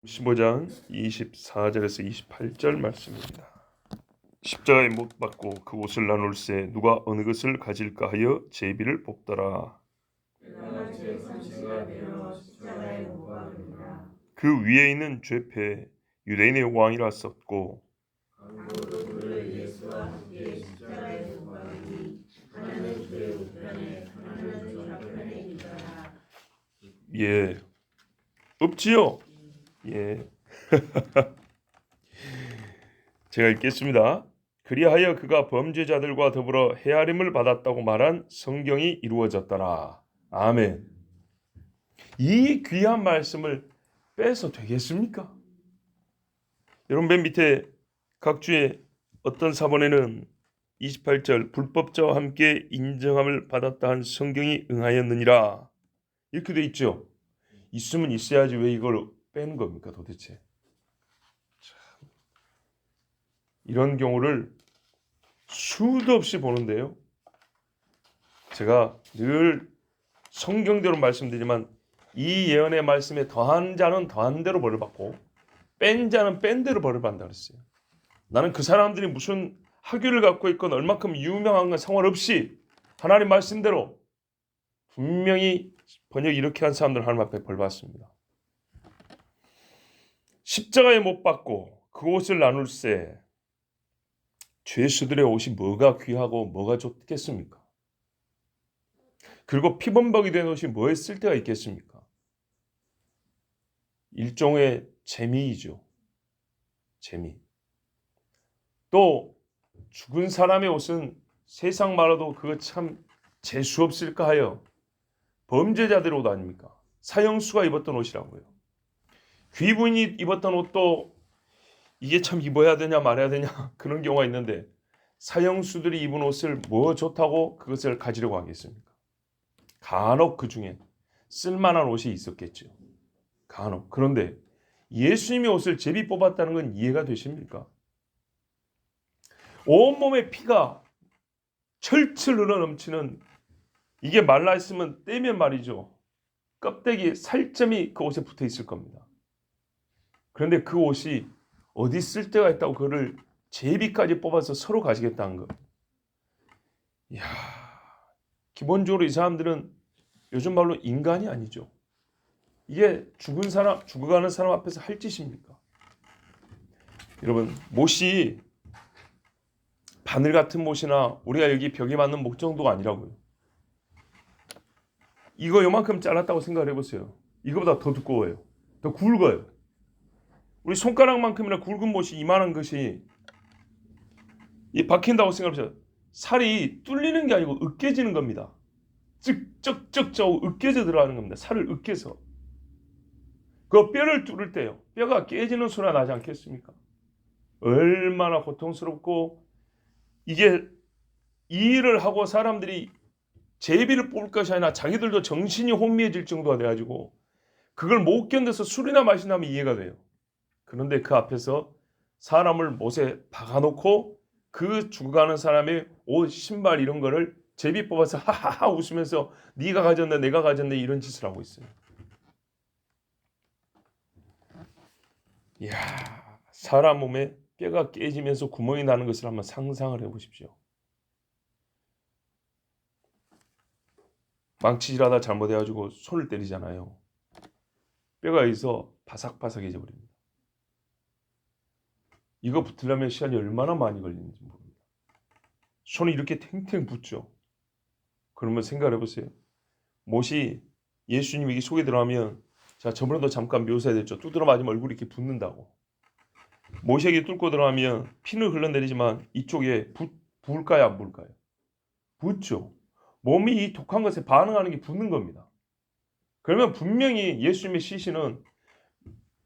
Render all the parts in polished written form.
15장 24절에서 28절 말씀입니다. 십자가에 못 박고 그 옷을 나눌세 누가 어느 것을 가질까 하여 제비를 뽑더라. 그 위에 있는 죄패 유대인의 왕이라 썼고 예 없지요. 예 제가 읽겠습니다. 그리하여 그가 범죄자들과 더불어 헤아림을 받았다고 말한 성경이 이루어졌더라. 아멘. 이 귀한 말씀을 빼서 되겠습니까? 여러분 맨 밑에 각 주에 어떤 사본에는 28절 불법자와 함께 인정함을 받았다 한 성경이 응하였느니라 이렇게 돼 있죠. 있으면 있어야지 왜 이걸 빼는 겁니까 도대체? 참, 이런 경우를 수도 없이 보는데요. 제가 늘 성경대로 말씀드리지만 이 예언의 말씀에 더한 자는 더한 대로 벌을 받고 뺀 자는 뺀 대로 벌을 받는다 그랬어요. 나는 그 사람들이 무슨 학위를 갖고 있건 얼마큼 유명한 건 상관없이 하나님 말씀대로 분명히 번역 이렇게 한 사람들 하나님 앞에 벌 받습니다. 십자가에 못 박고 그 옷을 나눌세 죄수들의 옷이 뭐가 귀하고 뭐가 좋겠습니까? 그리고 피범벅이 된 옷이 뭐에 쓸데가 있겠습니까? 일종의 재미이죠. 재미. 또 죽은 사람의 옷은 세상 말로도 그거 참 재수 없을까 하여 범죄자들의 옷 아닙니까? 사형수가 입었던 옷이라고요. 귀부인이 입었던 옷도 이게 참 입어야 되냐 말아야 되냐 그런 경우가 있는데 사형수들이 입은 옷을 뭐 좋다고 그것을 가지려고 하겠습니까? 간혹 그 중에 쓸만한 옷이 있었겠죠. 간혹. 그런데 예수님의 옷을 제비 뽑았다는 건 이해가 되십니까? 온몸에 피가 철철 흘러넘치는 이게 말라 있으면 떼면 말이죠. 껍데기 살점이 그 옷에 붙어 있을 겁니다. 그런데 그 옷이 어디 쓸 데가 있다고 그거를 제비까지 뽑아서 서로 가지겠다는 거. 이야, 기본적으로 이 사람들은 요즘 말로 인간이 아니죠. 이게 죽어가는 사람 앞에서 할 짓입니까? 여러분, 못이 바늘 같은 못이나 우리가 여기 벽에 맞는 못 정도가 아니라고요. 이거 요만큼 잘랐다고 생각을 해보세요. 이거보다 더 두꺼워요. 더 굵어요. 우리 손가락만큼이나 굵은 못이 이만한 것이 이 박힌다고 생각해보세요. 살이 뚫리는 게 아니고 으깨지는 겁니다. 쩍쩍쩍 으깨져 들어가는 겁니다. 살을 으깨서. 그 뼈를 뚫을 때요. 뼈가 깨지는 소리가 나지 않겠습니까? 얼마나 고통스럽고 이게 이 일을 하고 사람들이 제비를 뽑을 것이 아니라 자기들도 정신이 혼미해질 정도가 돼가지고 그걸 못 견뎌서 술이나 마신다면 이해가 돼요. 그런데 그 앞에서 사람을 못에 박아놓고 그 죽어가는 사람의 옷, 신발 이런 거를 제비 뽑아서 하하하 웃으면서 네가 가졌네 내가 가졌네 이런 짓을 하고 있어요. 이야, 사람 몸에 뼈가 깨지면서 구멍이 나는 것을 한번 상상을 해보십시오. 망치질하다 잘못해가지고 손을 때리잖아요. 뼈가 여기서 바삭바삭해져 버립니다. 이거 붙으려면 시간이 얼마나 많이 걸리는지 모릅니다. 손이 이렇게 탱탱 붙죠. 그러면 생각을 해보세요. 못이 예수님에게 속에 들어가면 자 저번에도 잠깐 묘사해드렸죠. 두드러 맞으면 얼굴이 이렇게 붓는다고. 못에게 뚫고 들어가면 피는 흘러내리지만 이쪽에 부을까요 안 부을까요? 붓죠. 몸이 이 독한 것에 반응하는 게 붓는 겁니다. 그러면 분명히 예수님의 시신은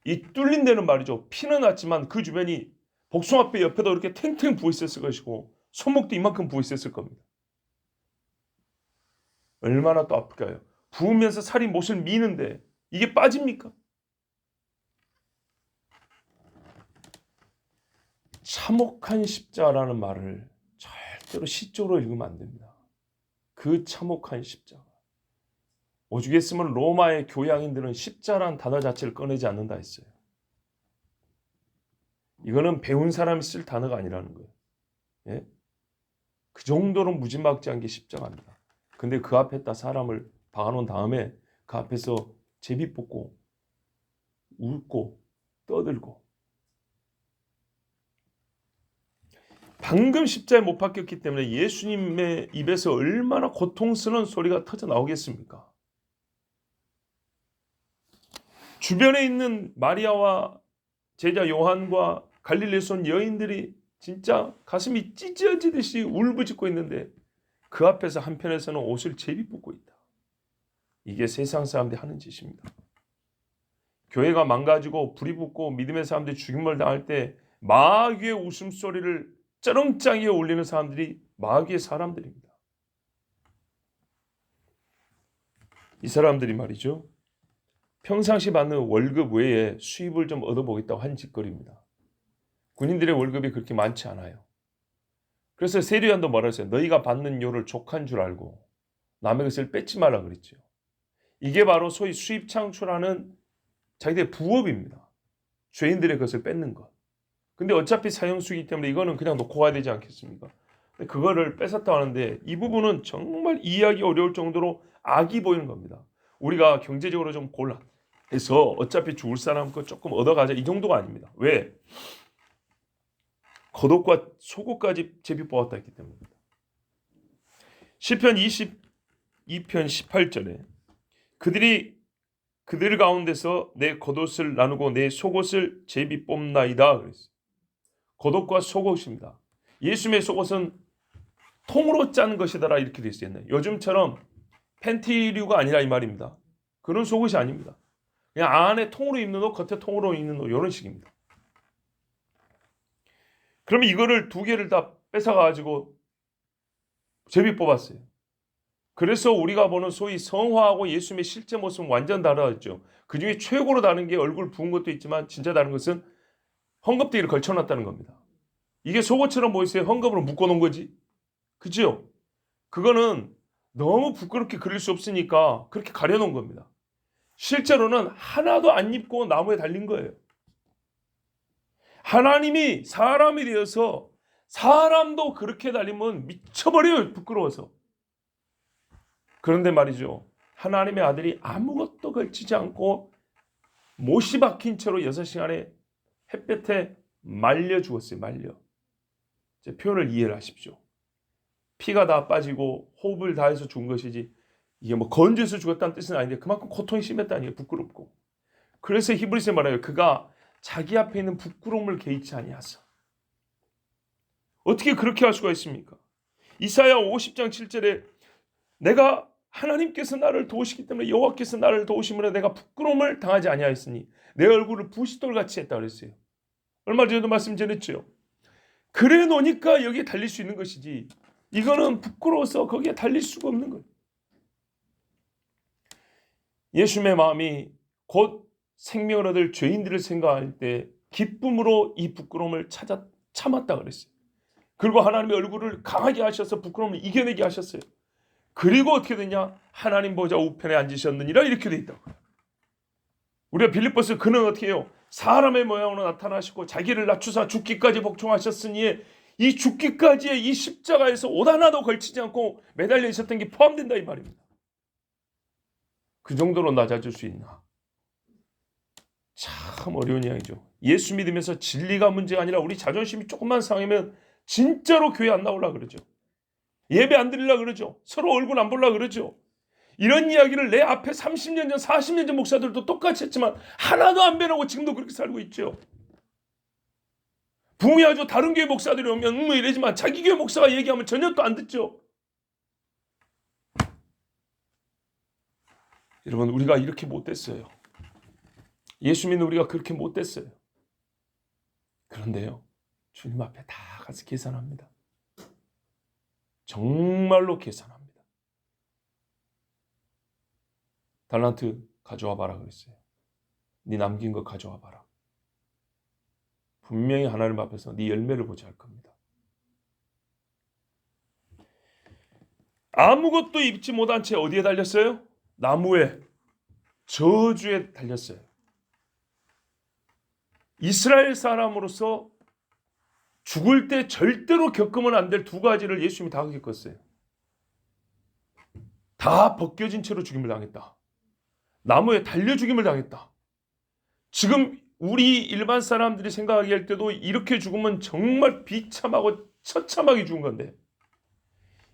이 뚫린 데는 말이죠. 피는 났지만 그 주변이 복숭아뼈 옆에도 이렇게 탱탱 부어 있었을 것이고 손목도 이만큼 부어 있었을 겁니다. 얼마나 또 아플까요? 부으면서 살이 못을 미는데 이게 빠집니까? 참혹한 십자가라는 말을 절대로 시적으로 읽으면 안 됩니다. 그 참혹한 십자가. 오죽했으면 로마의 교양인들은 십자라는 단어 자체를 꺼내지 않는다 했어요. 이거는 배운 사람이 쓸 단어가 아니라는 거예요. 예? 그 정도로 무지막지한 게 십자가입니다. 근데 그 앞에다 사람을 박아놓은 다음에 그 앞에서 제비 뽑고 웃고 떠들고, 방금 십자가에 못 박혔기 때문에 예수님의 입에서 얼마나 고통스러운 소리가 터져 나오겠습니까? 주변에 있는 마리아와 제자 요한과 갈릴리에서 온 여인들이 진짜 가슴이 찢어지듯이 울부짖고 있는데 그 앞에서 한편에서는 옷을 제비 뽑고 있다. 이게 세상 사람들이 하는 짓입니다. 교회가 망가지고 불이 붙고 믿음의 사람들이 죽임을 당할 때 마귀의 웃음소리를 쩌렁짱이에 올리는 사람들이 마귀의 사람들입니다. 이 사람들이 말이죠, 평상시 받는 월급 외에 수입을 좀 얻어보겠다고 한 짓거리입니다. 군인들의 월급이 그렇게 많지 않아요. 그래서 세리안도 뭐라 했어요? 너희가 받는 요를 족한 줄 알고 남의 것을 뺏지 말라 그랬죠. 이게 바로 소위 수입 창출하는 자기들의 부업입니다. 죄인들의 것을 뺏는 것. 근데 어차피 사형수이기 때문에 이거는 그냥 놓고 가야 되지 않겠습니까? 근데 그거를 뺏었다고 하는데 이 부분은 정말 이해하기 어려울 정도로 악이 보이는 겁니다. 우리가 경제적으로 좀 곤란해서 어차피 죽을 사람 거 조금 얻어가자 이 정도가 아닙니다. 왜? 겉옷과 속옷까지 제비 뽑았다 했기 때문입니다. 시편 22편 18절에 그들 가운데서 내 겉옷을 나누고 내 속옷을 제비 뽑나이다 그랬어요. 겉옷과 속옷입니다. 예수님의 속옷은 통으로 짠 것이더라 이렇게 되어 있었네요. 요즘처럼 팬티류가 아니라 이 말입니다. 그런 속옷이 아닙니다. 그냥 안에 통으로 입는 옷, 겉에 통으로 입는 옷 이런 식입니다. 그러면 이거를 두 개를 다 뺏어가지고 제비 뽑았어요. 그래서 우리가 보는 소위 성화하고 예수님의 실제 모습은 완전 다르죠. 그 중에 최고로 다른 게 얼굴 부은 것도 있지만 진짜 다른 것은 헝겊대기를 걸쳐놨다는 겁니다. 이게 속옷처럼 보이세요? 헝겊으로 묶어놓은 거지. 그죠? 그거는 너무 부끄럽게 그릴 수 없으니까 그렇게 가려놓은 겁니다. 실제로는 하나도 안 입고 나무에 달린 거예요. 하나님이 사람이 되어서 사람도 그렇게 달리면 미쳐버려요. 부끄러워서. 그런데 말이죠, 하나님의 아들이 아무것도 걸치지 않고 못이 박힌 채로 6시간에 햇볕에 말려 죽었어요. 말려. 제 표현을 이해를 하십시오. 피가 다 빠지고 호흡을 다해서 죽은 것이지 이게 뭐 건조해서 죽었다는 뜻은 아닌데 그만큼 고통이 심했다는 게 부끄럽고. 그래서 히브리서에 말해요. 그가 자기 앞에 있는 부끄러움을 개의치 아니하사. 어떻게 그렇게 할 수가 있습니까? 이사야 50장 7절에 내가 하나님께서 나를 도우시기 때문에 여호와께서 나를 도우심으로 내가 부끄러움을 당하지 아니하였으니 내 얼굴을 부싯돌같이 했다 그랬어요. 얼마 전에도 말씀드렸죠. 그래 놓으니까 여기에 달릴 수 있는 것이지 이거는 부끄러워서 거기에 달릴 수가 없는 거예요. 예수님의 마음이 곧 생명을 얻을 죄인들을 생각할 때 기쁨으로 이 부끄러움을 참았다 그랬어요. 그리고 하나님의 얼굴을 강하게 하셔서 부끄러움을 이겨내게 하셨어요. 그리고 어떻게 되냐? 하나님 보좌 우편에 앉으셨느니라 이렇게 돼 있다고요. 우리가 빌립보서 그는 어떻게 해요? 사람의 모양으로 나타나시고 자기를 낮추사 죽기까지 복종하셨으니 이 죽기까지의 이 십자가에서 옷 하나도 걸치지 않고 매달려 있었던 게 포함된다 이 말입니다. 그 정도로 낮아질 수 있나? 참 어려운 이야기죠. 예수 믿으면서 진리가 문제가 아니라 우리 자존심이 조금만 상하면 진짜로 교회 안 나오려고 그러죠. 예배 안 드리려고 그러죠. 서로 얼굴 안 보려고 그러죠. 이런 이야기를 내 앞에 30년 전 40년 전 목사들도 똑같이 했지만 하나도 안 변하고 지금도 그렇게 살고 있죠. 붕해하죠. 다른 교회 목사들이 오면 이러지만 자기 교회 목사가 얘기하면 전혀 또 안 듣죠. 여러분 우리가 이렇게 못됐어요. 예수 믿는 우리가 그렇게 못됐어요. 그런데요. 주님 앞에 다 가서 계산합니다. 정말로 계산합니다. 달란트 가져와 봐라 그랬어요. 네 남긴 거 가져와 봐라. 분명히 하나님 앞에서 네 열매를 보지 할 겁니다. 아무것도 입지 못한 채 어디에 달렸어요? 나무에, 저주에 달렸어요. 이스라엘 사람으로서 죽을 때 절대로 겪으면 안 될 두 가지를 예수님이 다 겪었어요. 다 벗겨진 채로 죽임을 당했다. 나무에 달려 죽임을 당했다. 지금 우리 일반 사람들이 생각하기 할 때도 이렇게 죽으면 정말 비참하고 처참하게 죽은 건데,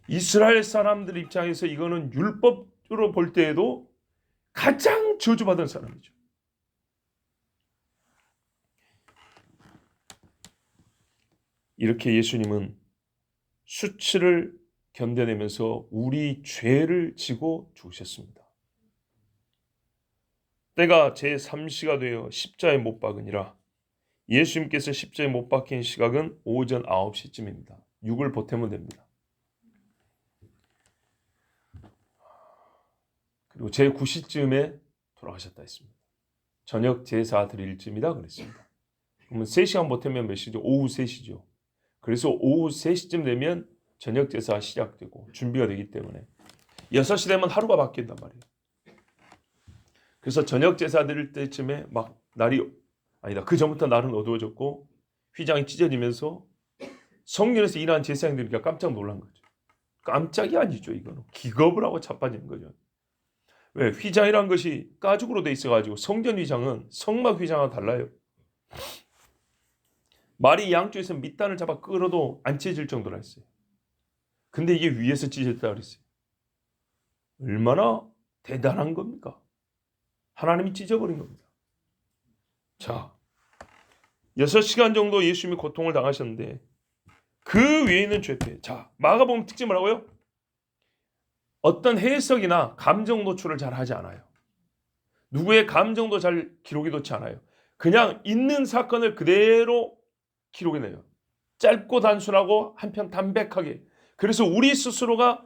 이스라엘 사람들 입장에서 이거는 율법으로 볼 때에도 가장 저주받은 사람이죠. 이렇게 예수님은 수치를 견뎌내면서 우리 죄를 지고 죽으셨습니다. 때가 제3시가 되어 십자에 못 박으니라. 예수님께서 십자에 못 박힌 시각은 오전 9시쯤입니다. 6을 보태면 됩니다. 그리고 제9시쯤에 돌아가셨다 했습니다. 저녁 제사 드릴 쯤이다 그랬습니다. 그러면 3시간 보태면 몇 시죠? 오후 3시죠. 그래서 오후 3시쯤 되면 저녁 제사가 시작되고 준비가 되기 때문에 6시 되면 하루가 바뀐단 말이에요. 그래서 저녁 제사 드릴 때쯤에 막 날이 아니다. 그 전부터 날은 어두워졌고 휘장이 찢어지면서 성전에서 일하는 제사장들이니까 깜짝 놀란 거죠. 깜짝이 아니죠. 이거는 기겁을 하고 자빠지는 거죠. 왜? 휘장이란 것이 가죽으로 돼 있어가지고 성전 휘장은 성막 휘장과 달라요. 말이 양쪽에서 밑단을 잡아 끌어도 안 찢어질 정도라 했어요. 근데 이게 위에서 찢어졌다 그랬어요. 얼마나 대단한 겁니까? 하나님이 찢어버린 겁니다. 자, 6시간 정도 예수님이 고통을 당하셨는데 그 위에는 죄패. 자, 마가복음 특징 뭐라고요? 어떤 해석이나 감정 노출을 잘 하지 않아요. 누구의 감정도 잘 기록이 좋지 않아요. 그냥 있는 사건을 그대로 기록해내요. 짧고 단순하고 한편 담백하게. 그래서 우리 스스로가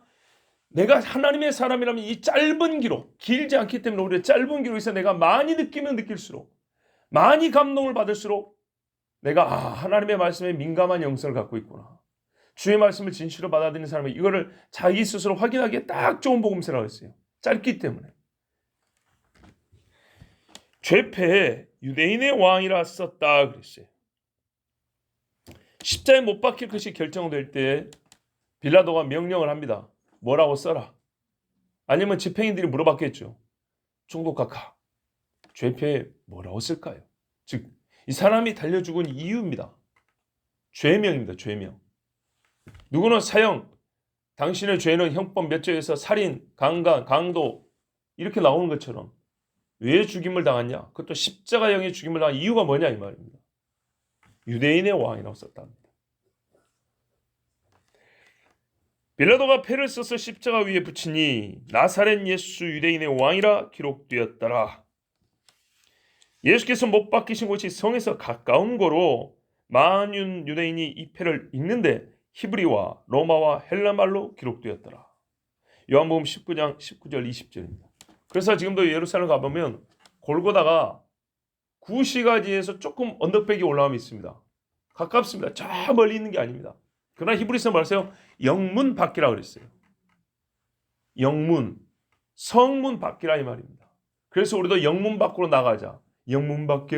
내가 하나님의 사람이라면 이 짧은 기록, 길지 않기 때문에 우리가 짧은 기록에서 내가 많이 느끼면 느낄수록, 많이 감동을 받을수록 내가 하나님의 말씀에 민감한 영성을 갖고 있구나. 주의 말씀을 진실로 받아들이는 사람이 이거를 자기 스스로 확인하기에 딱 좋은 복음서라고 했어요. 짧기 때문에. 죄패에 유대인의 왕이라 썼다 그랬어요. 십자에 못 박힐 것이 결정될 때 빌라도가 명령을 합니다. 뭐라고 써라. 아니면 집행인들이 물어봤겠죠. 총독각하, 죄패에 뭐라고 쓸까요? 즉, 이 사람이 달려 죽은 이유입니다. 죄명입니다. 죄명. 누구는 사형, 당신의 죄는 형법 몇 조에서 살인, 강간, 강도 이렇게 나오는 것처럼 왜 죽임을 당했냐? 그것도 십자가형의 죽임을 당한 이유가 뭐냐 이 말입니다. 유대인의 왕이라고 썼답니다. 빌라도가 패를 써서 십자가 위에 붙이니 나사렛 예수 유대인의 왕이라 기록되었더라. 예수께서 못 박히신 곳이 성에서 가까운 거로 많은 유대인이 이 패를 읽는데 히브리와 로마와 헬라말로 기록되었더라. 요한복음 19장 19절 20절입니다. 그래서 지금도 예루살렘 가보면 골고다가 구시가지에서 조금 언덕백이 올라감이 있습니다. 가깝습니다. 저 멀리 있는 게 아닙니다. 그러나 히브리서 말하세요. 영문 밖이라 그랬어요. 영문, 성문 밖이라 이 말입니다. 그래서 우리도 영문 밖으로 나가자. 영문 밖에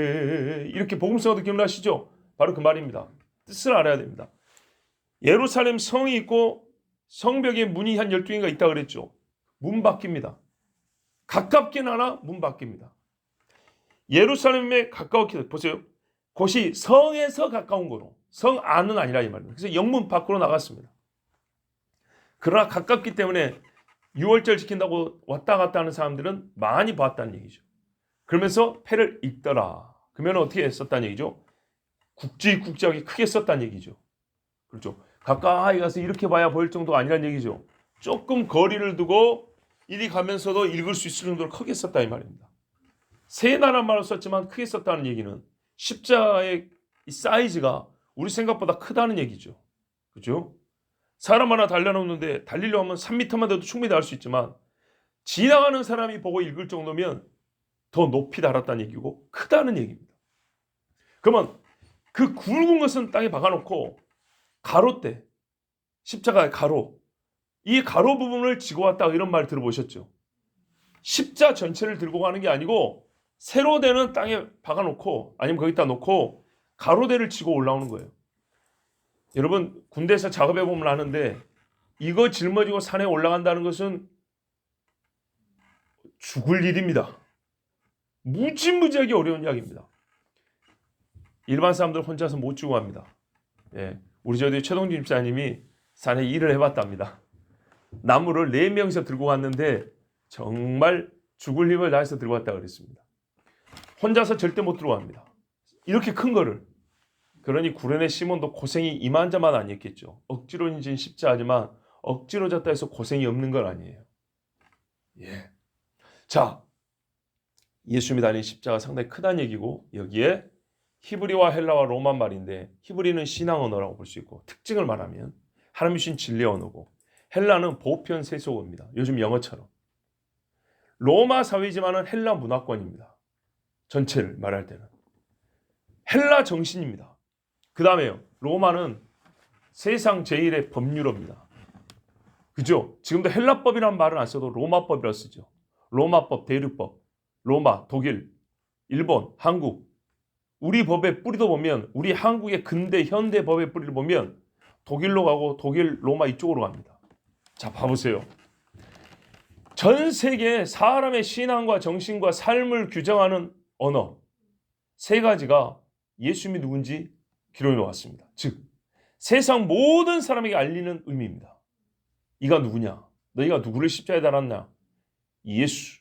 이렇게 복음서도 기억나시죠? 바로 그 말입니다. 뜻을 알아야 됩니다. 예루살렘 성이 있고 성벽에 문이 한 12개가 있다 그랬죠. 문 밖입니다. 가깝긴 하나 문 밖입니다. 예루살렘에 가까웠기 보세요. 곳이 성에서 가까운 거로 성 안은 아니라 이 말입니다. 그래서 영문 밖으로 나갔습니다. 그러나 가깝기 때문에 6월절 지킨다고 왔다 갔다 하는 사람들은 많이 봤다는 얘기죠. 그러면서 패를 읽더라. 그러면 어떻게 썼다는 얘기죠? 국지국지하게 크게 썼다는 얘기죠. 그렇죠. 가까이 가서 이렇게 봐야 보일 정도가 아니라는 얘기죠. 조금 거리를 두고 이리 가면서도 읽을 수 있을 정도로 크게 썼다 이 말입니다. 세 나라말로 썼지만 크게 썼다는 얘기는 십자의 사이즈가 우리 생각보다 크다는 얘기죠. 그죠? 사람 하나 달려놓는데 달리려 하면 3m만 돼도 충분히 달 수 있지만 지나가는 사람이 보고 읽을 정도면 더 높이 달았다는 얘기고 크다는 얘기입니다. 그러면 그 굵은 것은 땅에 박아놓고 가로대, 십자가의 가로, 이 가로 부분을 지고 왔다 이런 말 들어보셨죠? 십자 전체를 들고 가는 게 아니고 세로대는 땅에 박아놓고 아니면 거기다 놓고 가로대를 지고 올라오는 거예요. 여러분 군대에서 작업해 보면 아는데 이거 짊어지고 산에 올라간다는 것은 죽을 일입니다. 무지무지하게 어려운 이야기입니다. 일반 사람들 혼자서 못 주고 합니다. 예, 우리 저희 최동준 집사님이 산에 일을 해봤답니다. 나무를 4명이서 들고 갔는데 정말 죽을 힘을 다해서 들고 갔다 그랬습니다. 혼자서 절대 못 들고 갑니다. 이렇게 큰 거를. 그러니 구레네 시몬도 고생이 이만저만 아니었겠죠. 억지로인지는 쉽지 하지만 억지로 졌다 해서 고생이 없는 건 아니에요. 예. 자, 예수님이 달린 십자가 상당히 크다는 얘기고 여기에 히브리와 헬라와 로마 말인데 히브리는 신앙 언어라고 볼 수 있고 특징을 말하면 하나님이 주신 진리 언어고 헬라는 보편 세속어입니다. 요즘 영어처럼. 로마 사회지만은 헬라 문화권입니다. 전체를 말할 때는. 헬라 정신입니다. 그 다음에요. 로마는 세상 제1의 법률어입니다. 그죠? 지금도 헬라법이라는 말은 안 써도 로마법이라 쓰죠. 로마법, 대륙법, 로마, 독일, 일본, 한국. 우리 법의 뿌리도 보면 우리 한국의 근대 현대 법의 뿌리를 보면 독일로 가고 독일, 로마 이쪽으로 갑니다. 자, 봐보세요. 전 세계 사람의 신앙과 정신과 삶을 규정하는 언어 3가지가 예수님이 누군지 기록해 놓았습니다. 즉 세상 모든 사람에게 알리는 의미입니다. 이가 누구냐? 너희가 누구를 십자가에 달았냐? 예수,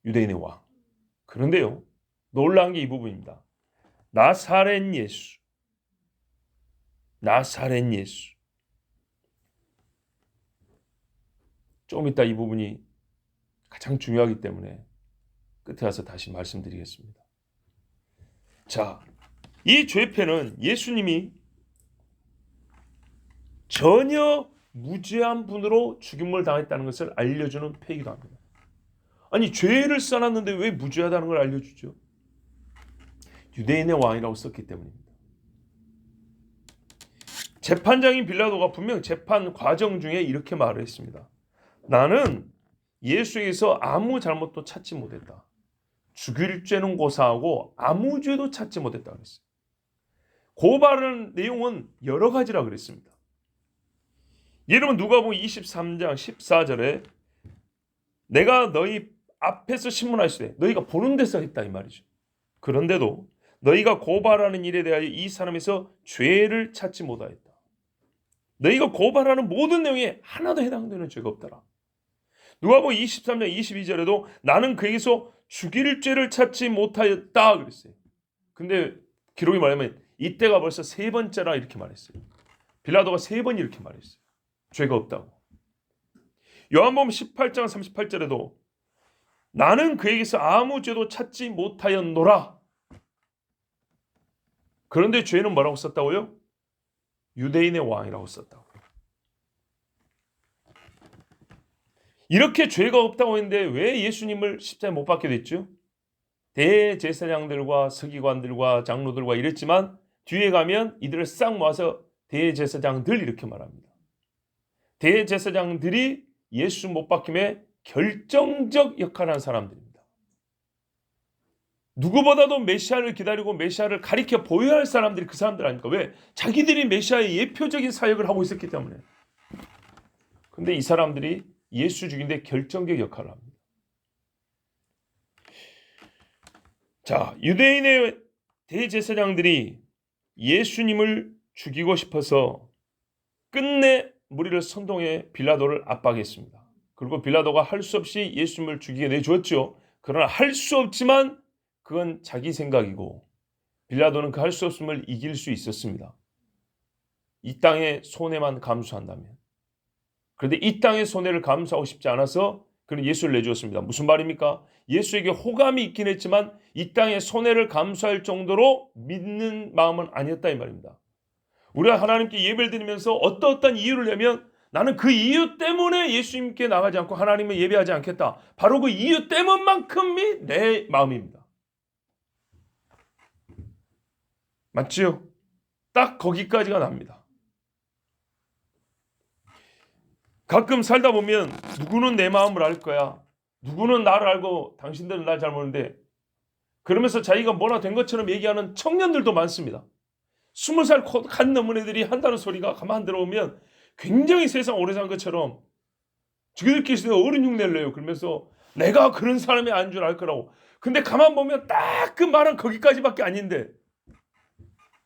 유대인의 왕. 그런데요, 놀라운 게 이 부분입니다. 나사렛 예수. 나사렛 예수. 좀 이따 이 부분이 가장 중요하기 때문에 끝에 가서 다시 말씀드리겠습니다. 자, 이 죄패는 예수님이 전혀 무죄한 분으로 죽임을 당했다는 것을 알려주는 패이기도 합니다. 아니, 죄를 써놨는데 왜 무죄하다는 걸 알려주죠? 유대인의 왕이라고 썼기 때문입니다. 재판장인 빌라도가 분명 재판 과정 중에 이렇게 말을 했습니다. 나는 예수에게서 아무 잘못도 찾지 못했다. 죽일 죄는 고사하고 아무 죄도 찾지 못했다 그랬어요. 고발하는 내용은 여러 가지라 그랬습니다. 여러분 누가복음 23장 14절에 내가 너희 앞에서 신문하시되 너희가 보는 데서 했다 이 말이죠. 그런데도 너희가 고발하는 일에 대하여 이 사람에서 죄를 찾지 못하였다. 너희가 고발하는 모든 내용에 하나도 해당되는 죄가 없더라. 누가복음 23장 22절에도 나는 그에게서 죽일 죄를 찾지 못하였다 그랬어요. 근데 기록이 말하면 이때가 벌써 3번째라 이렇게 말했어요. 빌라도가 3번 이렇게 말했어요. 죄가 없다고. 요한복음 18장 38절에도 나는 그에게서 아무 죄도 찾지 못하였노라. 그런데 죄는 뭐라고 썼다고요? 유대인의 왕이라고 썼다고요. 이렇게 죄가 없다고 했는데 왜 예수님을 십자가에 못 박게 됐죠? 대제사장들과 서기관들과 장로들과 이랬지만 뒤에 가면 이들을 싹 모아서 대제사장들 이렇게 말합니다. 대제사장들이 예수 못 박힘에 결정적 역할을 한 사람들입니다. 누구보다도 메시아를 기다리고 메시아를 가리켜 보여야 할 사람들이 그 사람들 아닙니까? 왜? 자기들이 메시아의 예표적인 사역을 하고 있었기 때문에. 근데 이 사람들이 예수 죽인데 결정적 역할을 합니다. 자, 유대인의 대제사장들이 예수님을 죽이고 싶어서 끝내 무리를 선동해 빌라도를 압박했습니다. 그리고 빌라도가 할 수 없이 예수님을 죽이게 내주었죠. 그러나 할 수 없지만 그건 자기 생각이고 빌라도는 그 할 수 없음을 이길 수 있었습니다. 이 땅의 손해만 감수한다면. 그런데 이 땅의 손해를 감수하고 싶지 않아서 그는 예수를 내주었습니다. 무슨 말입니까? 예수에게 호감이 있긴 했지만 이 땅의 손해를 감수할 정도로 믿는 마음은 아니었다 이 말입니다. 우리가 하나님께 예배를 드리면서 어떠한 이유를 내면 나는 그 이유 때문에 예수님께 나가지 않고 하나님을 예배하지 않겠다. 바로 그 이유 때문만큼이 내 마음입니다. 맞지요? 딱 거기까지가 납니다. 가끔 살다 보면 누구는 내 마음을 알 거야. 누구는 나를 알고 당신들은 날 잘 모르는데 그러면서 자기가 뭐나 된 것처럼 얘기하는 청년들도 많습니다. 20살 간 넘은 애들이 한다는 소리가 가만 들어오면 굉장히 세상 오래 산 것처럼 지그들끼리 어른 흉내를 내요. 그러면서 내가 그런 사람이 아닌 줄 알 거라고. 근데 가만 보면 딱 그 말은 거기까지밖에 아닌데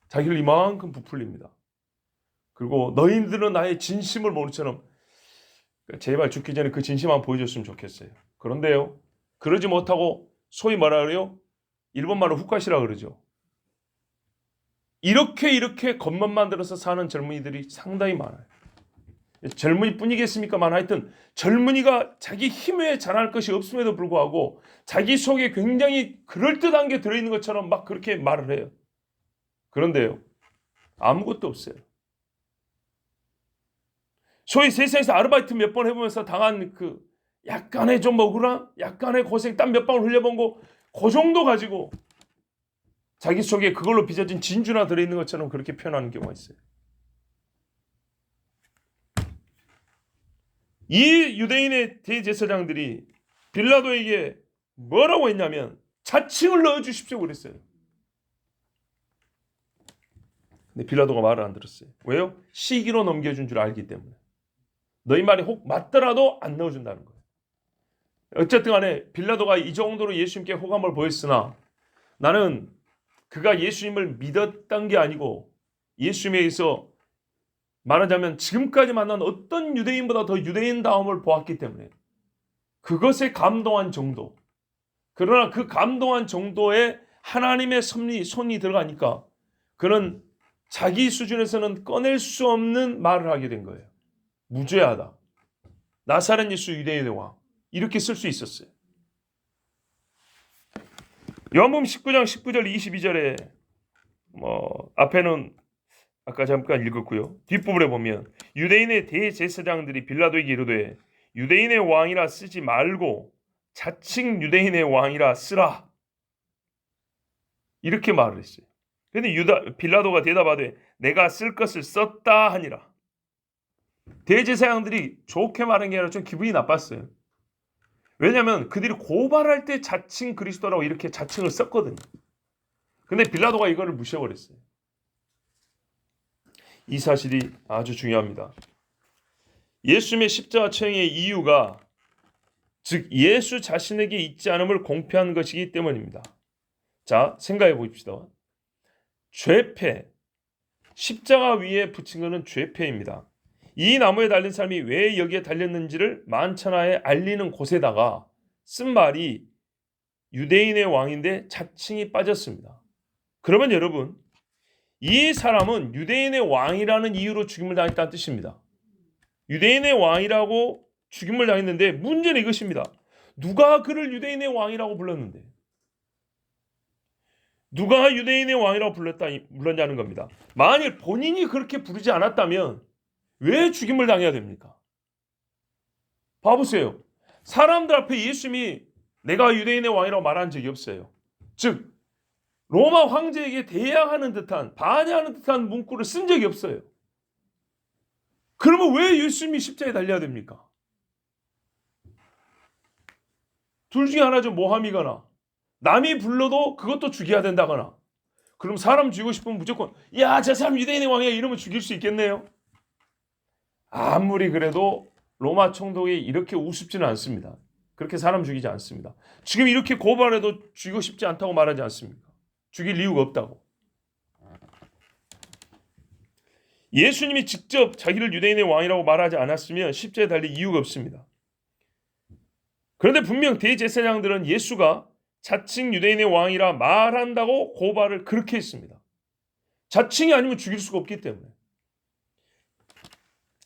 자기를 이만큼 부풀립니다. 그리고 너희들은 나의 진심을 모르처럼 제발 죽기 전에 그 진심 한번 보여줬으면 좋겠어요. 그런데요, 그러지 못하고 소위 뭐라 그래요? 일본말로 훅가시라 그러죠. 이렇게 겉만 만들어서 사는 젊은이들이 상당히 많아요. 젊은이뿐이겠습니까만 하여튼 젊은이가 자기 힘에 자랄 것이 없음에도 불구하고 자기 속에 굉장히 그럴듯한 게 들어있는 것처럼 막 그렇게 말을 해요. 그런데요, 아무것도 없어요. 소위 세상에서 아르바이트 몇 번 해보면서 당한 그 약간의 좀 억울함, 약간의 고생, 땀 몇 방울 흘려본 거, 그 정도 가지고 자기 속에 그걸로 빚어진 진주나 들어있는 것처럼 그렇게 표현하는 경우가 있어요. 이 유대인의 대제사장들이 빌라도에게 뭐라고 했냐면 자칭을 넣어주십시오 그랬어요. 근데 빌라도가 말을 안 들었어요. 왜요? 시기로 넘겨준 줄 알기 때문에. 너희 말이 혹 맞더라도 안 넣어준다는 거예요. 어쨌든 간에 빌라도가 이 정도로 예수님께 호감을 보였으나 나는 그가 예수님을 믿었던 게 아니고 예수님에게서 말하자면 지금까지 만난 어떤 유대인보다 더 유대인다움을 보았기 때문에 그것에 감동한 정도. 그러나 그 감동한 정도에 하나님의 손이 들어가니까 그는 자기 수준에서는 꺼낼 수 없는 말을 하게 된 거예요. 무죄하다. 나사렛 예수 유대인의 왕. 이렇게 쓸 수 있었어요. 요한복음 19장 19절 22절에 앞에는 아까 잠깐 읽었고요. 뒷부분에 보면 유대인의 대제사장들이 빌라도에게 이르되 유대인의 왕이라 쓰지 말고 자칭 유대인의 왕이라 쓰라. 이렇게 말을 했어요. 그런데 빌라도가 대답하되 내가 쓸 것을 썼다 하니라. 대제사장들이 좋게 말한 게 아니라 좀 기분이 나빴어요. 왜냐하면 그들이 고발할 때 자칭 그리스도라고 이렇게 자칭을 썼거든요. 근데 빌라도가 이거를 무시해버렸어요. 이 사실이 아주 중요합니다. 예수님의 십자가 처형의 이유가 즉 예수 자신에게 있지 않음을 공표한 것이기 때문입니다. 자, 생각해 보십시다. 죄패, 십자가 위에 붙인 것은 죄패입니다. 이 나무에 달린 사람이 왜 여기에 달렸는지를 만천하에 알리는 곳에다가 쓴 말이 유대인의 왕인데 자칭이 빠졌습니다. 그러면 여러분, 이 사람은 유대인의 왕이라는 이유로 죽임을 당했다는 뜻입니다. 유대인의 왕이라고 죽임을 당했는데 문제는 이것입니다. 누가 그를 유대인의 왕이라고 불렀는데? 누가 유대인의 왕이라고 불렀냐는 겁니다. 만일 본인이 그렇게 부르지 않았다면 왜 죽임을 당해야 됩니까? 봐보세요. 사람들 앞에 예수님이 내가 유대인의 왕이라고 말한 적이 없어요. 즉 로마 황제에게 대항하는 듯한 반대하는 듯한 문구를 쓴 적이 없어요. 그러면 왜 예수님이 십자가에 달려야 됩니까? 둘 중에 하나죠. 모함이거나 남이 불러도 그것도 죽여야 된다거나. 그럼 사람 죽이고 싶으면 무조건 야, 저 사람 유대인의 왕이야 이러면 죽일 수 있겠네요. 아무리 그래도 로마 총독이 이렇게 우습지는 않습니다. 그렇게 사람 죽이지 않습니다. 지금 이렇게 고발해도 죽이고 싶지 않다고 말하지 않습니까? 죽일 이유가 없다고. 예수님이 직접 자기를 유대인의 왕이라고 말하지 않았으면 십자가에 달릴 이유가 없습니다. 그런데 분명 대제사장들은 예수가 자칭 유대인의 왕이라 말한다고 고발을 그렇게 했습니다. 자칭이 아니면 죽일 수가 없기 때문에.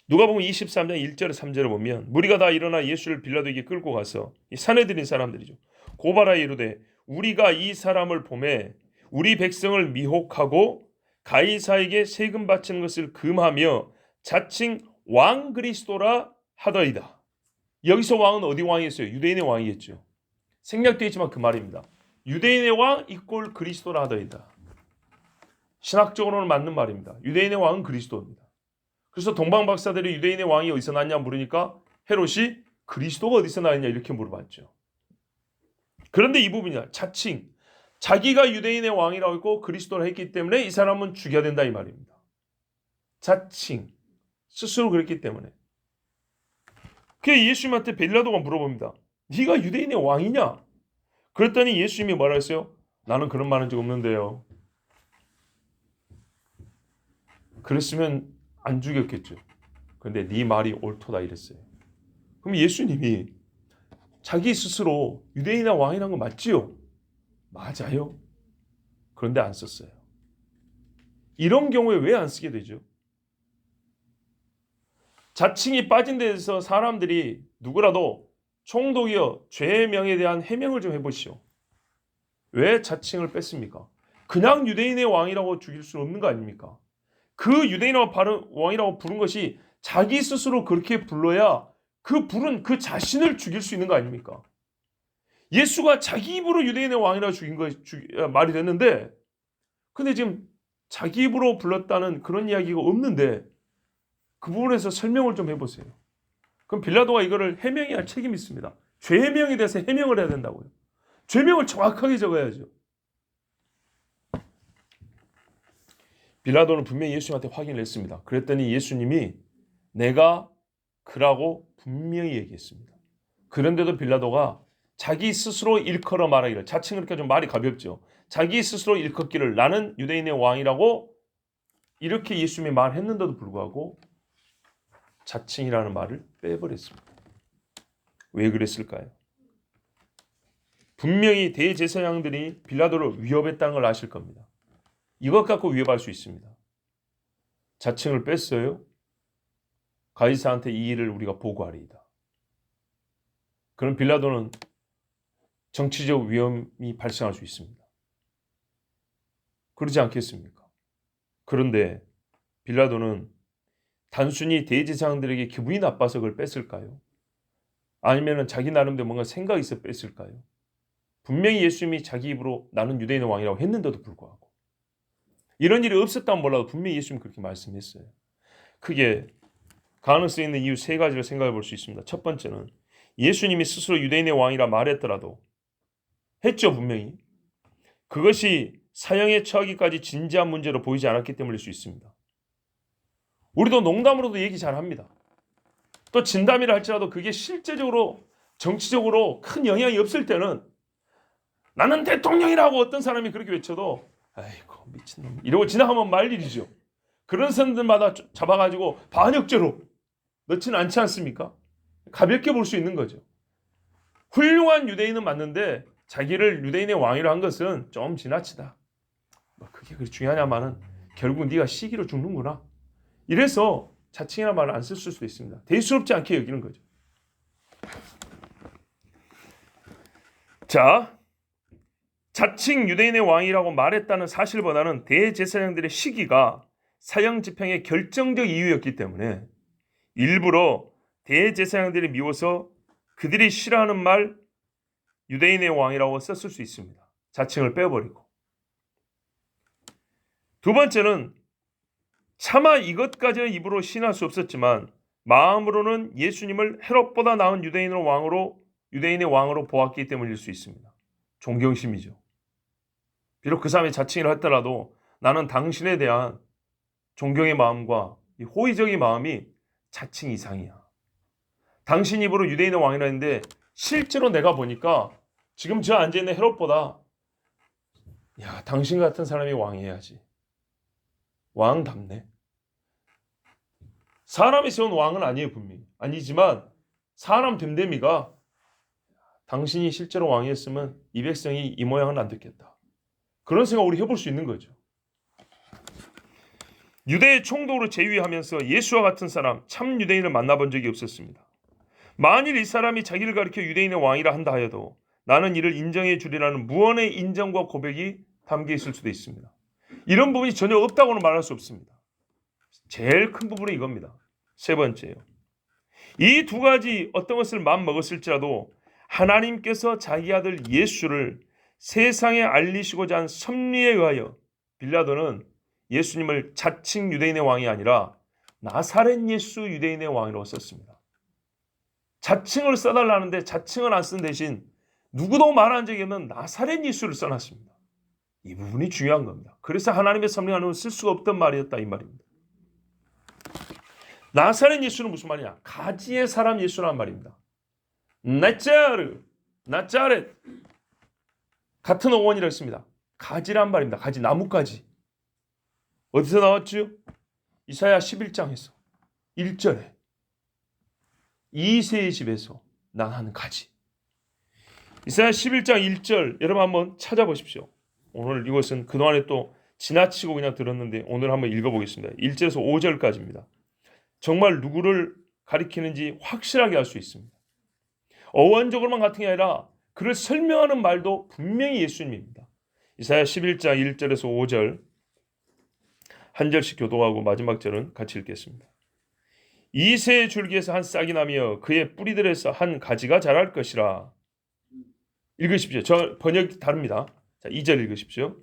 누가복음 23장 1절에 3절에 보면 무리가 다 일어나 예수를 빌라도에게 끌고 가서 이 사내들인 사람들이죠. 고발하여 이르되 우리가 이 사람을 보매 우리 백성을 미혹하고 가이사에게 세금 바치는 것을 금하며 자칭 왕 그리스도라 하더이다. 여기서 왕은 어디 왕이었어요? 유대인의 왕이겠죠. 생략되어 있지만 그 말입니다. 유대인의 왕 이꼴 그리스도라 하더이다. 신학적으로는 맞는 말입니다. 유대인의 왕은 그리스도입니다. 그래서 동방 박사들이 유대인의 왕이 어디서 났냐 물으니까 헤롯이 그리스도가 어디서 나왔냐 이렇게 물어봤죠. 그런데 이 부분이야. 자칭 자기가 유대인의 왕이라고 했고 그리스도를 했기 때문에 이 사람은 죽여야 된다 이 말입니다. 자칭 스스로 그랬기 때문에. 그래서 예수님한테 빌라도가 물어봅니다. 네가 유대인의 왕이냐? 그랬더니 예수님이 뭐라 했어요? 나는 그런 말 한 적 없는데요. 그랬으면 안 죽였겠죠. 그런데 네 말이 옳도다 이랬어요. 그럼 예수님이 자기 스스로 유대인의 왕이라는 거 맞지요? 맞아요. 그런데 안 썼어요. 이런 경우에 왜 안 쓰게 되죠? 자칭이 빠진 데에서 사람들이 누구라도 총독이여 죄의 명에 대한 해명을 좀 해보시오. 왜 자칭을 뺐습니까? 그냥 유대인의 왕이라고 죽일 수 없는 거 아닙니까? 그 유대인의 왕이라고 부른 것이 자기 스스로 그렇게 불러야 그 부른 그 자신을 죽일 수 있는 거 아닙니까? 예수가 자기 입으로 유대인의 왕이라고 죽인 거 말이 됐는데, 근데 지금 자기 입으로 불렀다는 그런 이야기가 없는데 그 부분에서 설명을 좀 해보세요. 그럼 빌라도가 이거를 해명해야 할 책임이 있습니다. 죄명에 대해서 해명을 해야 된다고요. 죄명을 정확하게 적어야죠. 빌라도는 분명히 예수님한테 확인을 했습니다. 그랬더니 예수님이 내가 그라고 분명히 얘기했습니다. 그런데도 빌라도가 자기 스스로 일컬어 말하기를, 자칭을 이렇게 좀 말이 가볍죠. 자기 스스로 일컫기를 나는 유대인의 왕이라고 이렇게 예수님이 말했는데도 불구하고 자칭이라는 말을 빼버렸습니다. 왜 그랬을까요? 분명히 대제사장들이 빌라도를 위협했다는 걸 아실 겁니다. 이것 갖고 위협할 수 있습니다. 자칭을 뺐어요. 가이사한테 이 일을 우리가 보고하리이다. 그럼 빌라도는 정치적 위험이 발생할 수 있습니다. 그러지 않겠습니까? 그런데 빌라도는 단순히 대제사장들에게 기분이 나빠서 그걸 뺐을까요? 아니면 자기 나름대로 뭔가 생각이 있어 뺐을까요? 분명히 예수님이 자기 입으로 나는 유대인의 왕이라고 했는데도 불구하고 이런 일이 없었다면 몰라도 분명히 예수님이 그렇게 말씀했어요. 크게 가능성 있는 이유 세 가지를 생각해 볼 수 있습니다. 첫 번째는 예수님이 스스로 유대인의 왕이라 말했더라도 했죠, 분명히. 그것이 사형에 처하기까지 진지한 문제로 보이지 않았기 때문일 수 있습니다. 우리도 농담으로도 얘기 잘합니다. 또 진담이라 할지라도 그게 실제적으로 정치적으로 큰 영향이 없을 때는 나는 대통령이라고 어떤 사람이 그렇게 외쳐도 아이고 미친놈 이러고 지나가면 말 일이죠. 그런 사람들마다 잡아가지고 반역죄로 넣지는 않지 않습니까? 가볍게 볼 수 있는 거죠. 훌륭한 유대인은 맞는데 자기를 유대인의 왕이라 한 것은 좀 지나치다. 그게 그렇게 중요하냐마는 결국 네가 시기로 죽는구나. 이래서 자칭이라는 말을 안 쓸 수도 있습니다. 대수롭지 않게 여기는 거죠. 자, 자칭 유대인의 왕이라고 말했다는 사실보다는 대제사장들의 시기가 사형 집행의 결정적 이유였기 때문에 일부러 대제사장들이 미워서 그들이 싫어하는 말 유대인의 왕이라고 썼을 수 있습니다. 자칭을 빼버리고. 두 번째는 차마 이것까지는 입으로 시인할 수 없었지만 마음으로는 예수님을 헤롯보다 나은 유대인의 왕으로 보았기 때문일 수 있습니다. 존경심이죠. 비록 그 사람이 자칭을 했더라도 나는 당신에 대한 존경의 마음과 이 호의적인 마음이 자칭 이상이야. 당신 입으로 유대인의 왕이라 했는데 실제로 내가 보니까 지금 저 앉아있는 헤롯보다 야 당신 같은 사람이 왕이어야지. 왕답네. 사람이 세운 왕은 아니에요 분명히. 아니지만 사람 됨됨이가 당신이 실제로 왕이었으면 이 백성이 이 모양은 안 됐겠다. 그런 생각 우리 해볼 수 있는 거죠. 유대의 총독으로 제위하면서 예수와 같은 사람 참 유대인을 만나본 적이 없었습니다. 만일 이 사람이 자기를 가리켜 유대인의 왕이라 한다 하여도 나는 이를 인정해 주리라는 무언의 인정과 고백이 담겨 있을 수도 있습니다. 이런 부분이 전혀 없다고는 말할 수 없습니다. 제일 큰 부분이 이겁니다. 세 번째요. 이 두 가지 어떤 것을 마음먹었을지라도 하나님께서 자기 아들 예수를 세상에 알리시고자 한 섭리에 의하여 빌라도는 예수님을 자칭 유대인의 왕이 아니라 나사렛 예수 유대인의 왕이라고 썼습니다. 자칭을 써달라는데 자칭을 안 쓴 대신 누구도 말한 적이 없는 나사렛 예수를 써놨습니다. 이 부분이 중요한 겁니다. 그래서 하나님의 성령 안에는 쓸 수가 없던 말이었다 이 말입니다. 나사렛 예수는 무슨 말이냐? 가지의 사람 예수란 말입니다. 나자렛 같은 어원이라고 했습니다. 가지란 말입니다. 가지, 나뭇가지. 어디서 나왔죠? 이사야 11장에서 1절에 이새의 집에서 난 하는 가지. 이사야 11장 1절 여러분 한번 찾아보십시오. 오늘 이것은 그동안에 또 지나치고 그냥 들었는데 오늘 한번 읽어보겠습니다. 1절에서 5절까지입니다. 정말 누구를 가리키는지 확실하게 알 수 있습니다. 어원적으로만 같은 게 아니라 그를 설명하는 말도 분명히 예수님입니다. 이사야 11장 1절에서 5절 한 절씩 교독하고 마지막 절은 같이 읽겠습니다. 이새의 줄기에서 한 싹이 나며 그의 뿌리들에서 한 가지가 자랄 것이라. 읽으십시오. 저 번역이 다릅니다. 자, 2절 읽으십시오.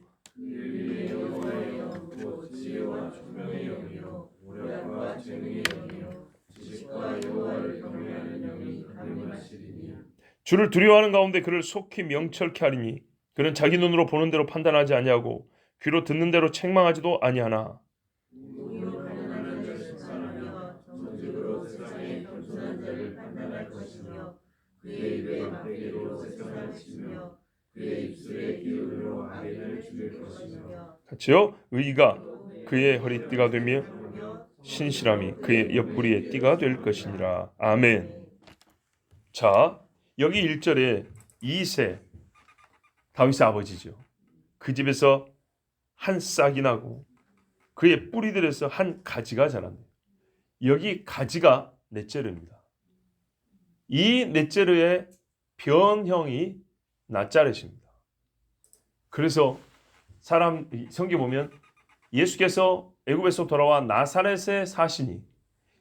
주를 두려워하는 가운데 그를 속히 명철케 하리니 그는 자기 눈으로 보는 대로 판단하지 아니하고 귀로 듣는 대로 책망하지도 아니하나. 같이요. 의가 그의 허리띠가 되며 신실함이 그의 옆구리의 띠가 될 것이니라. 아멘. 자, 여기 1절에 이새 다윗의 아버지죠. 그 집에서 한 싹이 나고 그의 뿌리들에서 한 가지가 자란다. 여기 가지가 넷제르입니다. 이 넷제르의 변형이 나자렛입니다. 그래서 성경 보면 예수께서 애굽에서 돌아와 나사렛에 사시니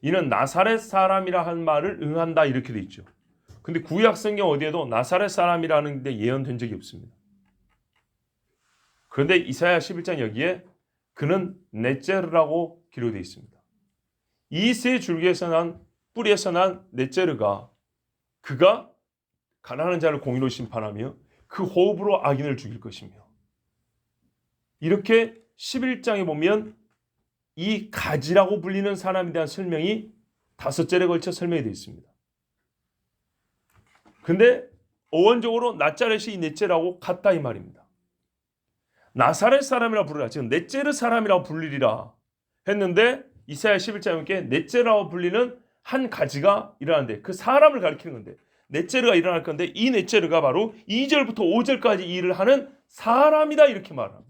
이는 나사렛 사람이라 한 말을 응한다 이렇게 돼 있죠. 근데 구약 성경 어디에도 나사렛 사람이라는 데 예언된 적이 없습니다. 그런데 이사야 11장 여기에 그는 넷제르라고 기록되어 있습니다. 이 세 줄기에서 난 뿌리에서 난 넷제르가 그가 가난한 자를 공의로 심판하며 그 호흡으로 악인을 죽일 것이며 이렇게 11장에 보면 이 가지라고 불리는 사람에 대한 설명이 5절에 걸쳐 설명이 되어 있습니다. 근데 어원적으로 나자렛이 이 넷제라고 같다 이 말입니다. 나사렛 사람이라 부르라. 지금 넷제르 사람이라고 불리리라 했는데 이사야 11장에 이렇게 넷제라고 불리는 한 가지가 일어나는데 그 사람을 가리키는 건데 넷제르가 일어날 건데 이 넷제르가 바로 2절부터 5절까지 일을 하는 사람이다 이렇게 말합니다.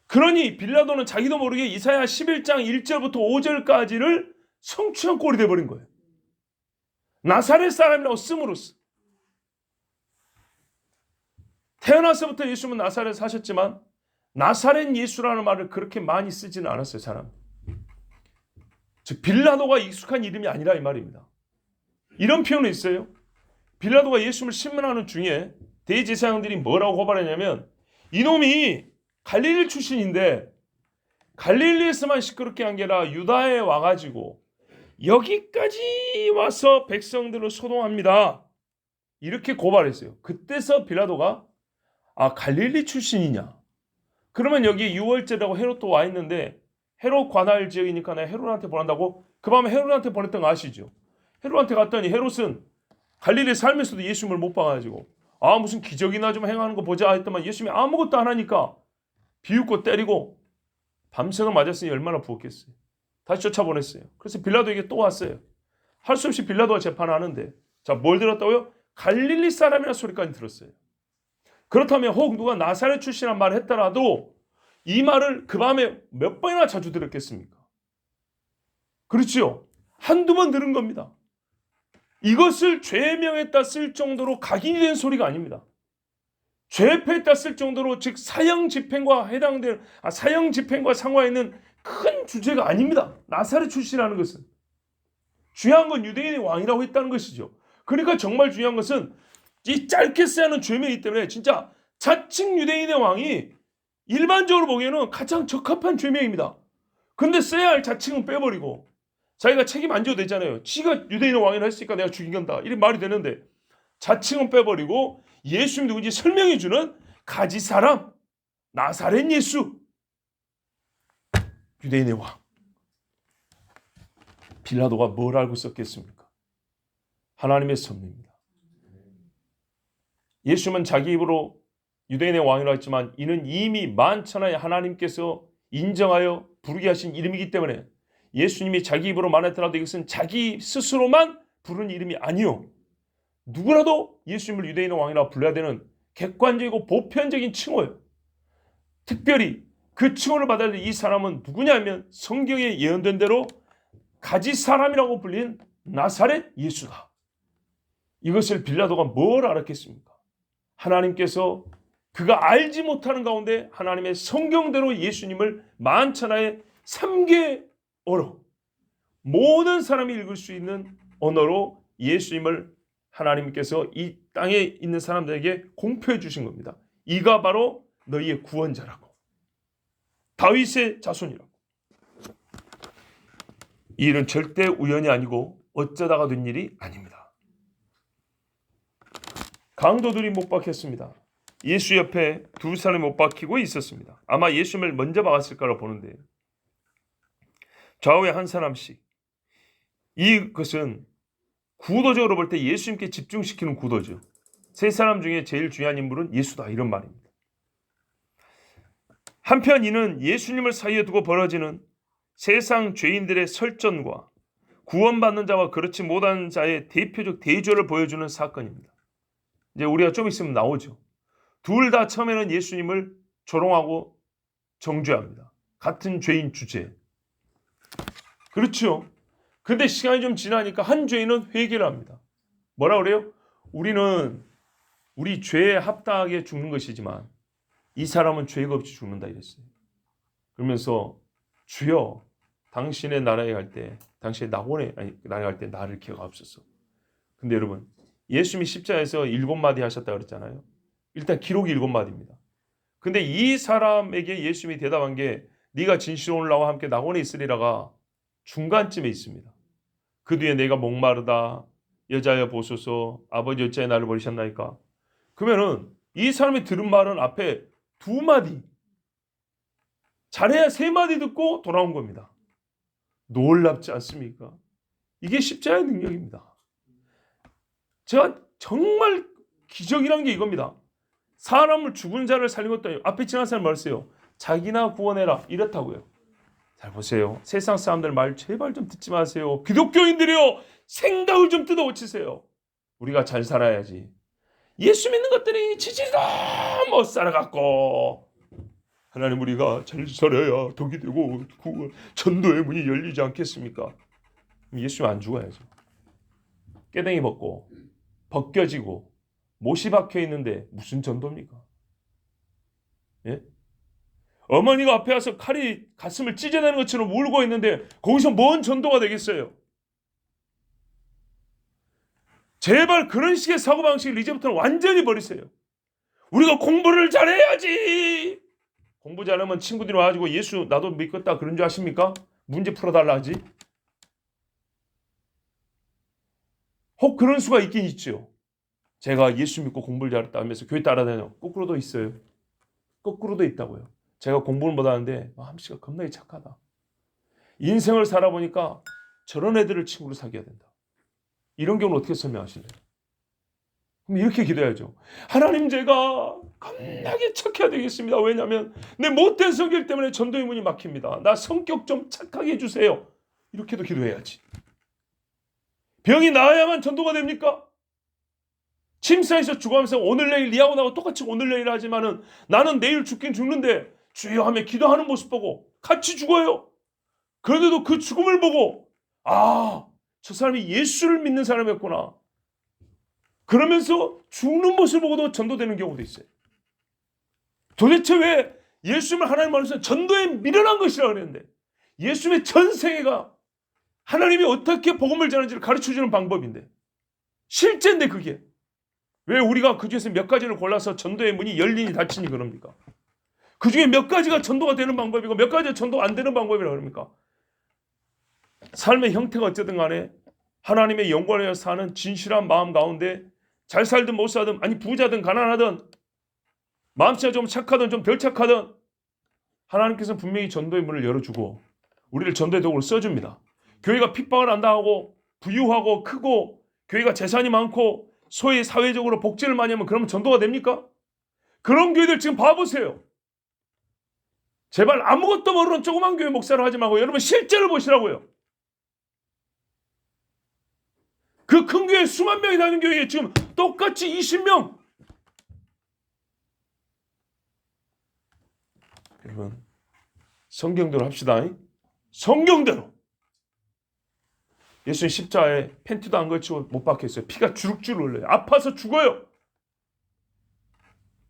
그러니 빌라도는 자기도 모르게 이사야 11장 1절부터 5절까지를 성취한 꼴이 돼버린 거예요. 나사렛 사람이라고 씀으로써 태어나서부터 예수님은 나사렛에 사셨지만 나사렛 예수라는 말을 그렇게 많이 쓰지는 않았어요. 사람. 즉 빌라도가 익숙한 이름이 아니라 이 말입니다. 이런 표현이 있어요. 빌라도가 예수님을 신문하는 중에 대제사장들이 뭐라고 고발했냐면 이놈이 갈릴리 출신인데 갈릴리에서만 시끄럽게 한 게 아니라 유다에 와가지고 여기까지 와서 백성들을 소동합니다. 이렇게 고발했어요. 그때서 빌라도가 갈릴리 출신이냐? 그러면 여기 6월절이라고 헤롯도 와 있는데 헤롯 관할 지역이니까 내가 헤롯한테 보낸다고 그 밤에 헤롯한테 보냈던 거 아시죠? 헤롯한테 갔더니 헤롯은 갈릴리 살면서도 예수님을 못 봐가지고 무슨 기적이나 좀 행하는 거 보자 했더만 예수님이 아무것도 안 하니까 비웃고 때리고 밤새도 맞았으니 얼마나 부었겠어요. 다시 쫓아보냈어요. 그래서 빌라도에게 또 왔어요. 할 수 없이 빌라도가 재판하는데 자, 뭘 들었다고요? 갈릴리 사람이라는 소리까지 들었어요. 그렇다면 혹 누가 나사렛 출신이란 말을 했더라도 이 말을 그 밤에 몇 번이나 자주 들었겠습니까? 그렇지요. 한두 번 들은 겁니다. 이것을 죄명했다 쓸 정도로 각인이 된 소리가 아닙니다. 죄패했다 쓸 정도로 즉 사형 집행과 상관있는 큰 주제가 아닙니다. 나사렛 출신이라는 것은 중요한 건 유대인의 왕이라고 했다는 것이죠. 그러니까 정말 중요한 것은 이 짧게 써야 하는 죄명이기 때문에 진짜 자칭 유대인의 왕이 일반적으로 보기에는 가장 적합한 죄명입니다. 근데 써야 할 자칭은 빼버리고 자기가 책임 안 져도 되잖아요. 지가 유대인의 왕이라 했으니까 내가 죽인 건다. 이런 말이 되는데 자칭은 빼버리고 예수님 누군지 설명해주는 가지 사람, 나사렛 예수, 유대인의 왕. 빌라도가 뭘 알고 썼겠습니까? 하나님의 섭리입니다. 예수님은 자기 입으로 유대인의 왕이라고 했지만 이는 이미 만천하에 하나님께서 인정하여 부르게 하신 이름이기 때문에 예수님이 자기 입으로 말했더라도 이것은 자기 스스로만 부른 이름이 아니요, 누구라도 예수님을 유대인의 왕이라고 불러야 되는 객관적이고 보편적인 칭호예요. 특별히 그 칭호를 받아야 될 이 사람은 누구냐면 성경에 예언된 대로 가지 사람이라고 불린 나사렛 예수다. 이것을 빌라도가 뭘 알았겠습니까? 하나님께서 그가 알지 못하는 가운데 하나님의 성경대로 예수님을 만천하에 3개어로 모든 사람이 읽을 수 있는 언어로 예수님을 하나님께서 이 땅에 있는 사람들에게 공표해 주신 겁니다. 이가 바로 너희의 구원자라고, 다윗의 자손이라고. 이 일은 절대 우연이 아니고 어쩌다가 된 일이 아닙니다. 강도들이 못 박혔습니다. 예수 옆에 두 사람이 못 박히고 있었습니다. 아마 예수님을 먼저 박았을 거라 보는데 좌우에 한 사람씩. 이것은 구도적으로 볼 때 예수님께 집중시키는 구도죠. 세 사람 중에 제일 중요한 인물은 예수다, 이런 말입니다. 한편 이는 예수님을 사이에 두고 벌어지는 세상 죄인들의 설전과 구원받는 자와 그렇지 못한 자의 대표적 대조를 보여주는 사건입니다. 이제 우리가 좀 있으면 나오죠. 둘 다 처음에는 예수님을 조롱하고 정죄합니다. 같은 죄인 주제. 그렇죠. 근데 시간이 좀 지나니까 한 죄인은 회개를 합니다. 뭐라 그래요? 우리는 우리 죄에 합당하게 죽는 것이지만 이 사람은 죄가 없이 죽는다 이랬어요. 그러면서 주여, 당신의 나라에 갈 때, 당신의 나라에 갈 때 나를 기억하옵소서. 근데 여러분, 예수님이 십자가에서 7마디 하셨다 그랬잖아요. 일단 기록이 7마디입니다. 근데 이 사람에게 예수님이 대답한 게 네가 진실로 나와 함께 낙원에 있으리라가 중간쯤에 있습니다. 그 뒤에 내가 목마르다, 여자여 보소서, 아버지 어찌하여 나를 버리셨나이까. 그러면은 이 사람이 들은 말은 앞에 2마디, 잘해야 3마디 듣고 돌아온 겁니다. 놀랍지 않습니까? 이게 십자가의 능력입니다. 제가 정말 기적이란 게 이겁니다. 사람을, 죽은 자를 살린 것도 아니고 앞에 지난 사람 말했어요. 자기나 구원해라 이렇다고요. 잘 보세요. 세상 사람들 말 제발 좀 듣지 마세요. 기독교인들이요, 생각을 좀 뜯어고치세요. 우리가 잘 살아야지. 예수 믿는 것들이 지지도 못 살아갖고 하나님 우리가 잘 살아야 덕이 되고 전도의 문이 열리지 않겠습니까? 예수님 안 죽어야죠. 깨댕이 벗고 벗겨지고 못이 박혀 있는데 무슨 전도입니까? 예? 어머니가 앞에 와서 칼이 가슴을 찢어내는 것처럼 울고 있는데 거기서 뭔 전도가 되겠어요? 제발 그런 식의 사고방식을 이제부터는 완전히 버리세요. 우리가 공부를 잘해야지. 공부 잘하면 친구들이 와가지고 예수 나도 믿겠다 그런 줄 아십니까? 문제 풀어달라 하지. 혹 그런 수가 있긴 있죠. 제가 예수 믿고 공부를 잘했다 하면서 교회 따라다녀. 거꾸로도 있어요. 거꾸로도 있다고요. 제가 공부를 못하는데 함씨가 겁나게 착하다. 인생을 살아보니까 저런 애들을 친구로 사귀어야 된다. 이런 경우는 어떻게 설명하실래요? 그럼 이렇게 기도해야죠. 하나님, 제가 겁나게 착해야 되겠습니다. 왜냐하면 내 못된 성격 때문에 전도의 문이 막힙니다. 나 성격 좀 착하게 해주세요. 이렇게도 기도해야지. 병이 나아야만 전도가 됩니까? 침상에서 죽어가면서 오늘 내일 니하고 나하고 똑같이 오늘 내일 하지만은 나는 내일 죽긴 죽는데 주여 하며 기도하는 모습 보고 같이 죽어요. 그런데도 그 죽음을 보고 저 사람이 예수를 믿는 사람이었구나. 그러면서 죽는 모습을 보고도 전도되는 경우도 있어요. 도대체 왜 예수님을 하나님 말해서 전도에 미련한 것이라고 그랬는데 예수님의 전생애가 하나님이 어떻게 복음을 전하는지를 가르쳐주는 방법인데 실제인데 그게 왜 우리가 그 중에서 몇 가지를 골라서 전도의 문이 열리니 닫히니 그럽니까? 그 중에 몇 가지가 전도가 되는 방법이고 몇 가지가 전도가 안 되는 방법이라고 그럽니까? 삶의 형태가 어쨌든 간에 하나님의 영광을 위해 사는 진실한 마음 가운데 잘 살든 못 살든, 아니 부자든 가난하든 마음씨가 좀 착하든 좀 덜 착하든 하나님께서는 분명히 전도의 문을 열어주고 우리를 전도의 도구로 써줍니다. 교회가 핍박을 안 당하고 부유하고 크고 교회가 재산이 많고 소위 사회적으로 복지를 많이 하면 그러면 전도가 됩니까? 그런 교회들 지금 봐보세요. 제발 아무것도 모르는 조그만 교회 목사를 하지 말고 여러분 실제를 보시라고요. 그 큰 교회 수만 명이 다니는 교회에 지금 똑같이 20명. 여러분 성경대로 합시다. 성경대로. 예수님 십자가에 팬티도 안 걸치고 못 박혔어요. 피가 주룩주룩 흘러요. 아파서 죽어요.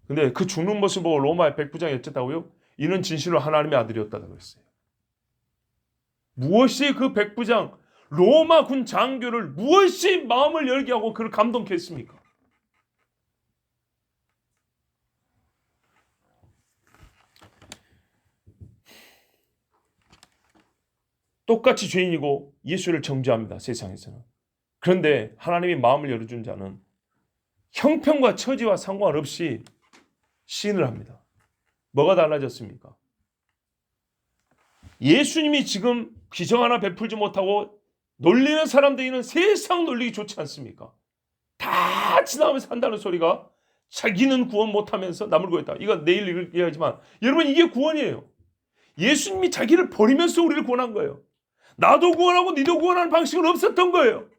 근데 그 죽는 모습 보고 로마의 백부장이 어쨌다고요? 이는 진실로 하나님의 아들이었다고 그랬어요. 무엇이 그 백부장 로마 군 장교를 무엇이 마음을 열게 하고 그를 감동케 했습니까? 똑같이 죄인이고 예수를 정죄합니다. 세상에서는. 그런데 하나님이 마음을 열어준 자는 형편과 처지와 상관없이 시인을 합니다. 뭐가 달라졌습니까? 예수님이 지금 기적 하나 베풀지 못하고 놀리는 사람들이는 세상 놀리기 좋지 않습니까? 다 지나가면서 한다는 소리가 자기는 구원 못하면서 남을 구했다. 이거 내일 얘기하지만 여러분 이게 구원이에요. 예수님이 자기를 버리면서 우리를 구원한 거예요. 나도 구원하고 니도 구원하는 방식은 없었던 거예요.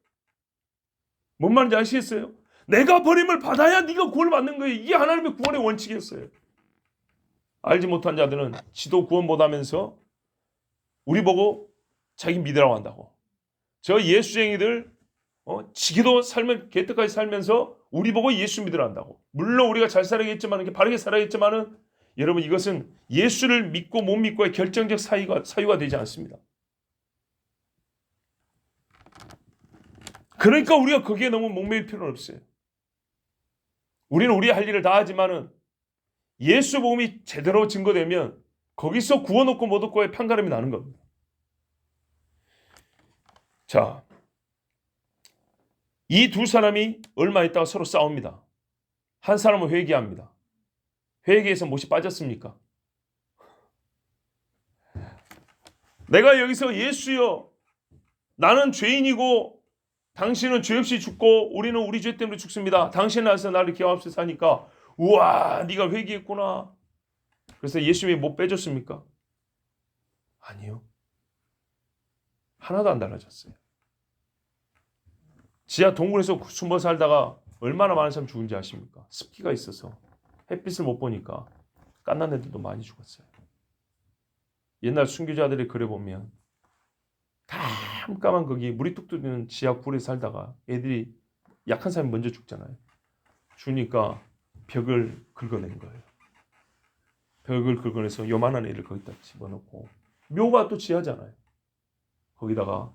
뭔 말인지 아시겠어요? 내가 버림을 받아야 네가 구원을 받는 거예요. 이게 하나님의 구원의 원칙이었어요. 알지 못한 자들은 지도 구원 못하면서 우리 보고 자기 믿으라고 한다고. 저 예수쟁이들 지기도 살면 개떡까지 살면서 우리 보고 예수 믿으라 한다고. 물론 우리가 잘 살아야겠지만 바르게 살아야겠지만은 여러분 이것은 예수를 믿고 못 믿고의 결정적 사유가 되지 않습니다. 그러니까 우리가 거기에 너무 목매일 필요는 없어요. 우리는 우리 할 일을 다 하지만은 예수 복음이 제대로 증거되면 거기서 구원 얻고 못 얻고의 판가름이 나는 겁니다. 자, 이 두 사람이 얼마 있다가 서로 싸웁니다. 한 사람은 회개합니다. 회개에서 못이 빠졌습니까? 내가 여기서 예수여 나는 죄인이고 당신은 죄 없이 죽고 우리는 우리 죄 때문에 죽습니다. 당신은 와서 나를 기억하옵소서 하니까 우와 네가 회개했구나. 그래서 예수님이 못 빼줬습니까? 아니요. 하나도 안 달라졌어요. 지하 동굴에서 숨어 살다가 얼마나 많은 사람 죽은지 아십니까? 습기가 있어서 햇빛을 못 보니까 갓난 애들도 많이 죽었어요. 옛날 순교자들의 글에 보면 깜깜한 거기 물이 뚝 뜨는 지하 굴에 살다가 애들이 약한 사람이 먼저 죽잖아요. 죽으니까 벽을 긁어낸 거예요. 벽을 긁어내서 요만한 애를 거기다 집어넣고 묘가 또 지하잖아요. 거기다가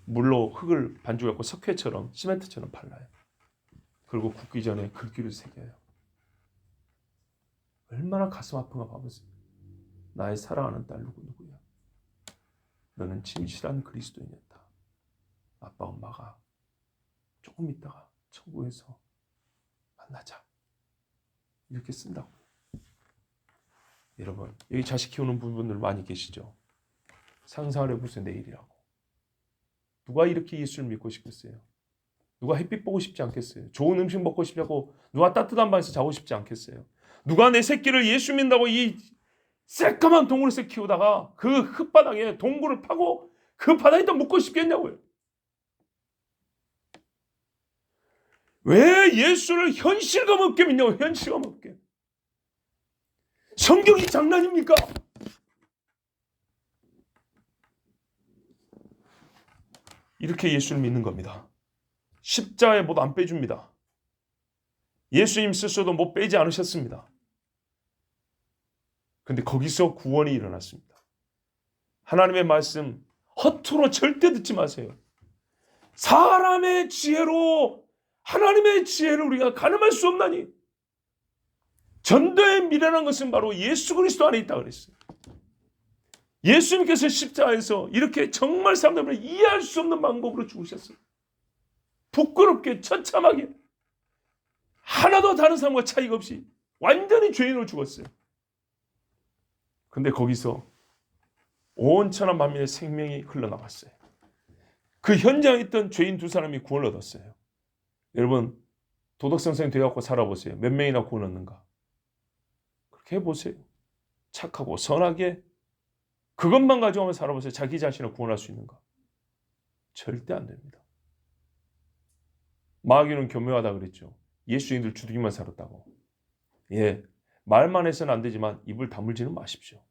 물로 흙을 반죽하고 석회처럼 시멘트처럼 발라요. 그리고 굽기 전에 글귀를 새겨요. 얼마나 가슴 아픈가 봐보세요. 나의 사랑하는 딸 누구야. 너는 진실한 그리스도인이었다. 아빠 엄마가 조금 있다가 천국에서 만나자. 이렇게 쓴다고요. 여러분 여기 자식 키우는 부분들 많이 계시죠? 상상을 해보세요. 내일이라고. 누가 이렇게 예수를 믿고 싶겠어요? 누가 햇빛 보고 싶지 않겠어요? 좋은 음식 먹고 싶지 않고 누가 따뜻한 방에서 자고 싶지 않겠어요? 누가 내 새끼를 예수 믿는다고 이 새까만 동굴에서 키우다가 그 흙바닥에 동굴을 파고 그 바닥에다 묻고 싶겠냐고요. 왜 예수를 현실감 없게 믿냐고. 현실감 없게. 성경이 장난입니까? 이렇게 예수를 믿는 겁니다. 십자가에 못 안 빼줍니다. 예수님 스스로도 못 빼지 않으셨습니다. 그런데 거기서 구원이 일어났습니다. 하나님의 말씀 허투루 절대 듣지 마세요. 사람의 지혜로 하나님의 지혜를 우리가 가늠할 수 없나니 전도의 미련한 것은 바로 예수 그리스도 안에 있다 그랬어요. 예수님께서 십자가에서 이렇게 정말 사람들을 이해할 수 없는 방법으로 죽으셨어요. 부끄럽게 처참하게 하나도 다른 사람과 차이가 없이 완전히 죄인으로 죽었어요. 근데 거기서 온 천하 만민의 생명이 흘러나갔어요. 그 현장에 있던 죄인 두 사람이 구원을 얻었어요. 여러분 도덕성생 되어갖고 살아보세요. 몇 명이나 구원 얻는가? 그렇게 해보세요. 착하고 선하게 그것만 가지고 한번 살아보세요. 자기 자신을 구원할 수 있는가? 절대 안 됩니다. 마귀는 교묘하다 그랬죠. 예수님들 주둥이만 살았다고. 예, 말만 해서는 안 되지만 입을 다물지는 마십시오.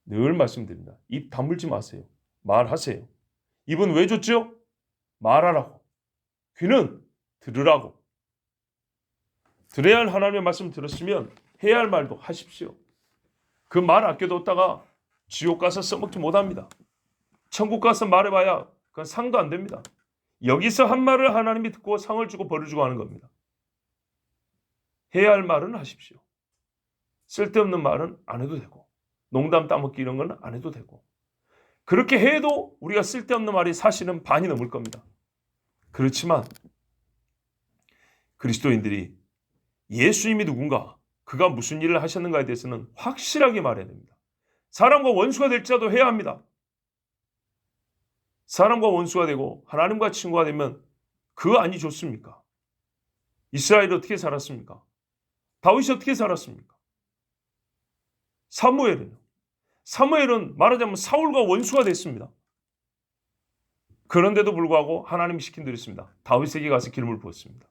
늘 말씀드립니다. 입 다물지 마세요. 말하세요. 입은 왜 줬죠? 말하라고. 귀는 들으라고. 들어야 할 하나님의 말씀 들었으면 해야 할 말도 하십시오. 그 말 아껴뒀다가 지옥 가서 써먹지 못합니다. 천국 가서 말해봐야 그건 상도 안 됩니다. 여기서 한 말을 하나님이 듣고 상을 주고 벌을 주고 하는 겁니다. 해야 할 말은 하십시오. 쓸데없는 말은 안 해도 되고 농담 따먹기 이런 건 안 해도 되고 그렇게 해도 우리가 쓸데없는 말이 사실은 반이 넘을 겁니다. 그렇지만 그리스도인들이 예수님이 누군가 그가 무슨 일을 하셨는가에 대해서는 확실하게 말해야 됩니다. 사람과 원수가 될지라도 해야 합니다. 사람과 원수가 되고 하나님과 친구가 되면 그 안이 좋습니까? 이스라엘이 어떻게 살았습니까? 다윗이 어떻게 살았습니까? 사무엘은 말하자면 사울과 원수가 됐습니다. 그런데도 불구하고 하나님이 시킨 대로 했습니다. 다윗에게 가서 기름을 부었습니다.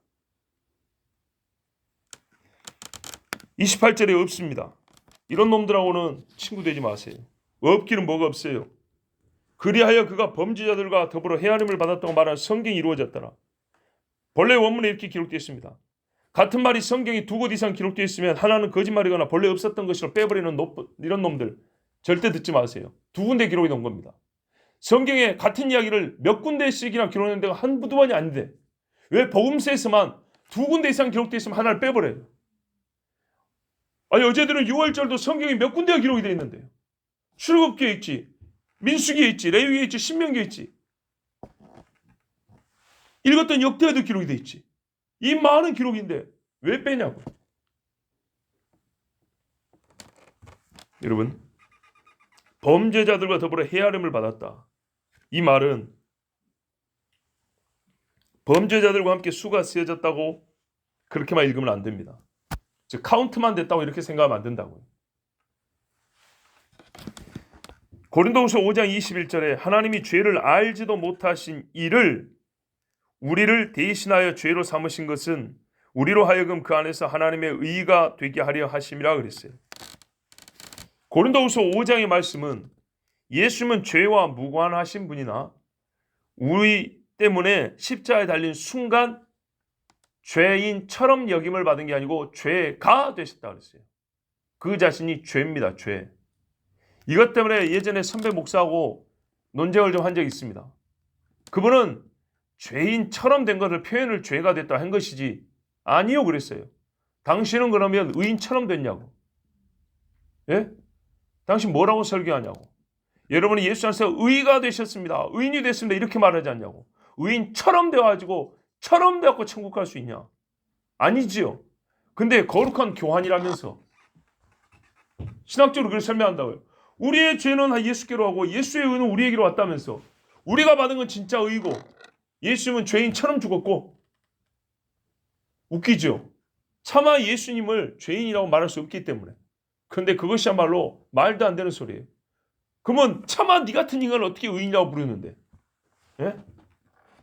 28절에 없습니다. 이런 놈들하고는 친구 되지 마세요. 없기는 뭐가 없어요. 그리하여 그가 범죄자들과 더불어 헤아림을 받았다고 말하는 성경이 이루어졌더라. 본래 원문에 이렇게 기록되어 있습니다. 같은 말이 성경이 두 곳 이상 기록되어 있으면 하나는 거짓말이거나 본래 없었던 것으로 빼버리는 이런 놈들 절대 듣지 마세요. 두 군데 기록이 된 겁니다. 성경에 같은 이야기를 몇 군데씩이나 기록하는 데가 한두 번이 아닌데 왜 복음서에서만 두 군데 이상 기록되어 있으면 하나를 빼버려요. 아니 어제들은 6월절도 성경에 몇 군데가 기록이 되어 있는데요. 출애굽기에 있지, 민수기에 있지, 레위기에 있지, 신명기에 있지. 읽었던 역대에도 기록이 되어 있지. 이 많은 기록인데 왜 빼냐고. 여러분 범죄자들과 더불어 헤아림을 받았다. 이 말은 범죄자들과 함께 수가 쓰여졌다고 그렇게만 읽으면 안 됩니다. 즉 카운트만 됐다고 이렇게 생각하면 안 된다고요. 고린도후서 5장 21절에 하나님이 죄를 알지도 못하신 이를 우리를 대신하여 죄로 삼으신 것은 우리로 하여금 그 안에서 하나님의 의가 되게 하려 하심이라 그랬어요. 고린도후서 5장의 말씀은 예수님은 죄와 무관하신 분이나 우리 때문에 십자가에 달린 순간 죄인처럼 여김을 받은 게 아니고 죄가 되셨다 그랬어요. 그 자신이 죄입니다. 죄. 이것 때문에 예전에 선배 목사하고 논쟁을 좀 한 적이 있습니다. 그분은 죄인처럼 된 것을 표현을 죄가 됐다 한 것이지 아니요 그랬어요. 당신은 그러면 의인처럼 됐냐고. 예? 당신 뭐라고 설교하냐고. 여러분이 예수 안에서 의가 되셨습니다. 의인이 됐습니다. 이렇게 말하지 않냐고. 의인처럼 되어가지고 처럼 되었고 천국 갈 수 있냐? 아니지요. 근데 거룩한 교환이라면서 신학적으로 그렇게 설명한다고요. 우리의 죄는 예수께로 하고 예수의 의는 우리에게로 왔다면서 우리가 받은 건 진짜 의고 예수님은 죄인처럼 죽었고 웃기죠. 차마 예수님을 죄인이라고 말할 수 없기 때문에. 그런데 그것이야말로 말도 안 되는 소리예요. 그러면 차마 네 같은 인간을 어떻게 의인이라고 부르는데? 예?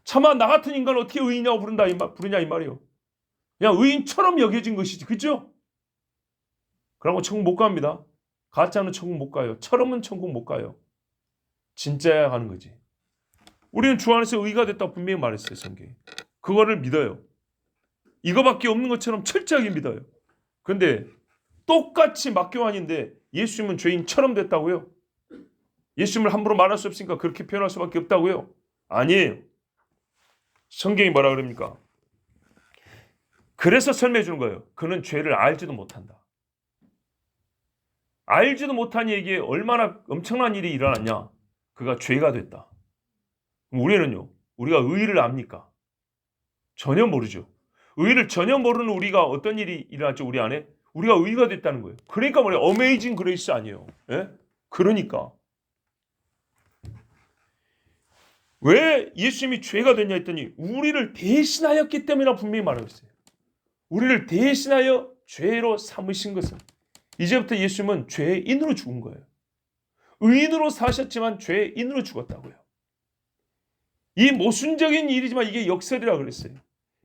차마 나 같은 인간을 어떻게 의인이라고 부르냐 이 말이에요. 그냥 의인처럼 여겨진 것이지. 그죠? 그러고 천국 못 갑니다. 가짜는 천국 못 가요. 처럼은 천국 못 가요. 진짜야 가는 거지. 우리는 주 안에서 의가 됐다고 분명히 말했어요. 성경에. 그거를 믿어요. 이거밖에 없는 것처럼 철저하게 믿어요. 그런데 똑같이 막교환인데 예수님은 죄인처럼 됐다고요? 예수님을 함부로 말할 수 없으니까 그렇게 표현할 수밖에 없다고요? 아니에요. 성경이 뭐라 그럽니까? 그래서 설명해 주는 거예요. 그는 죄를 알지도 못한다. 알지도 못한 얘기에 얼마나 엄청난 일이 일어났냐? 그가 죄가 됐다. 그럼 우리는요? 우리가 의를 압니까? 전혀 모르죠. 의를 전혀 모르는 우리가 어떤 일이 일어났죠? 우리 안에 우리가 의가 됐다는 거예요. 그러니까 뭐냐, 어메이징 그레이스 아니에요. 예? 그러니까 왜 예수님이 죄가 됐냐 했더니 우리를 대신하였기 때문이라 분명히 말하고 있어요. 우리를 대신하여 죄로 삼으신 것은, 이제부터 예수님은 죄인으로 죽은 거예요. 의인으로 사셨지만 죄인으로 죽었다고요. 이 모순적인 일이지만 이게 역설이라고 그랬어요.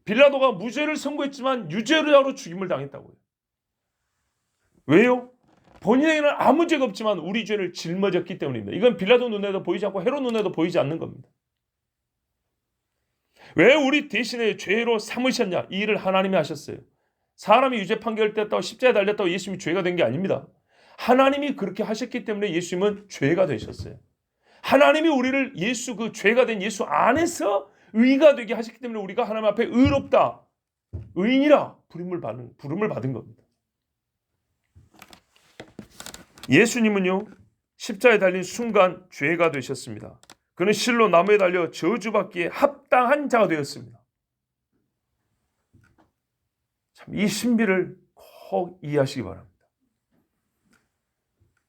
빌라도가 무죄를 선고했지만 유죄로 죽임을 당했다고요. 왜요? 본인에게는 아무 죄가 없지만 우리 죄를 짊어졌기 때문입니다. 이건 빌라도 눈에도 보이지 않고 헤롯 눈에도 보이지 않는 겁니다. 왜 우리 대신에 죄로 삼으셨냐? 이 일을 하나님이 하셨어요. 사람이 유죄 판결됐다고 십자가에 달렸다고 예수님이 죄가 된 게 아닙니다. 하나님이 그렇게 하셨기 때문에 예수님은 죄가 되셨어요. 하나님이 우리를 예수, 그 죄가 된 예수 안에서 의가 되게 하셨기 때문에 우리가 하나님 앞에 의롭다, 의인이라 부름을 받은 겁니다. 예수님은요, 십자가에 달린 순간 죄가 되셨습니다. 그는 실로 나무에 달려 저주받기에 합당한 자가 되었습니다. 참, 이 신비를 꼭 이해하시기 바랍니다.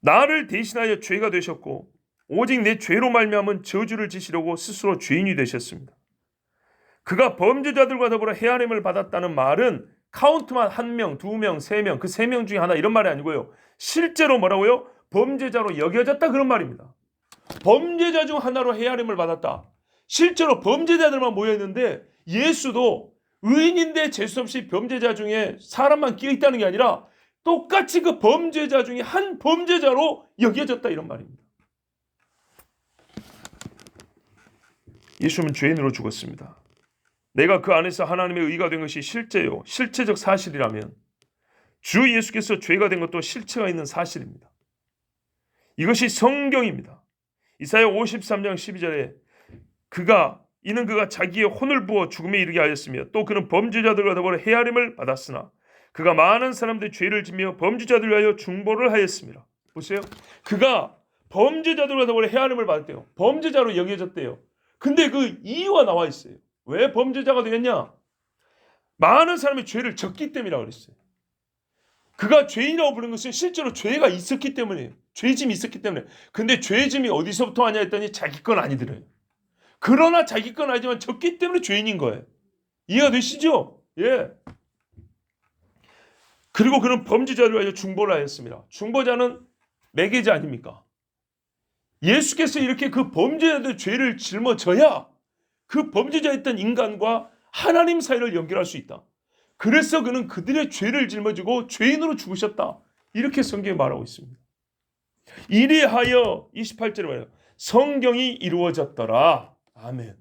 나를 대신하여 죄가 되셨고 오직 내 죄로 말미암은 저주를 지시려고 스스로 죄인이 되셨습니다. 그가 범죄자들과 더불어 헤아림을 받았다는 말은 카운트만 1명, 2명, 3명, 그 3명 중에 하나 이런 말이 아니고요. 실제로 뭐라고요? 범죄자로 여겨졌다, 그런 말입니다. 범죄자 중 하나로 헤아림을 받았다. 실제로 범죄자들만 모여있는데 예수도 의인인데 재수 없이 범죄자 중에 사람만 끼어있다는 게 아니라 똑같이 그 범죄자 중에 한 범죄자로 여겨졌다, 이런 말입니다. 예수님은 죄인으로 죽었습니다. 내가 그 안에서 하나님의 의가 된 것이 실제요, 실체적 사실이라면 주 예수께서 죄가 된 것도 실체가 있는 사실입니다. 이것이 성경입니다. 이사야 53장 12절에 이는 그가 자기의 혼을 부어 죽음에 이르게 하였으며 또 그는 범죄자들과 더불어 헤아림을 받았으나 그가 많은 사람들의 죄를 지며 범죄자들 위하여 중보를 하였습니다. 보세요. 그가 범죄자들과 더불어 헤아림을 받았대요. 범죄자로 여겨졌대요. 근데 그 이유가 나와 있어요. 왜 범죄자가 되었냐? 많은 사람이 죄를 졌기 때문이라고 그랬어요. 그가 죄인이라고 부른 것은 실제로 죄가 있었기 때문이에요. 죄짐이 있었기 때문에. 근데 죄짐이 어디서부터 하냐 했더니 자기 건 아니더래요. 그러나 자기 건 아니지만 졌기 때문에 죄인인 거예요. 이해가 되시죠? 예. 그리고 그는 범죄자를 위하여 중보를 하였습니다. 중보자는 매개자 아닙니까? 예수께서 이렇게 그 범죄자들 죄를 짊어져야 그 범죄자였던 인간과 하나님 사이를 연결할 수 있다. 그래서 그는 그들의 죄를 짊어지고 죄인으로 죽으셨다. 이렇게 성경에 말하고 있습니다. 이리하여 28절에 말해요. 성경이 이루어졌더라. 아멘.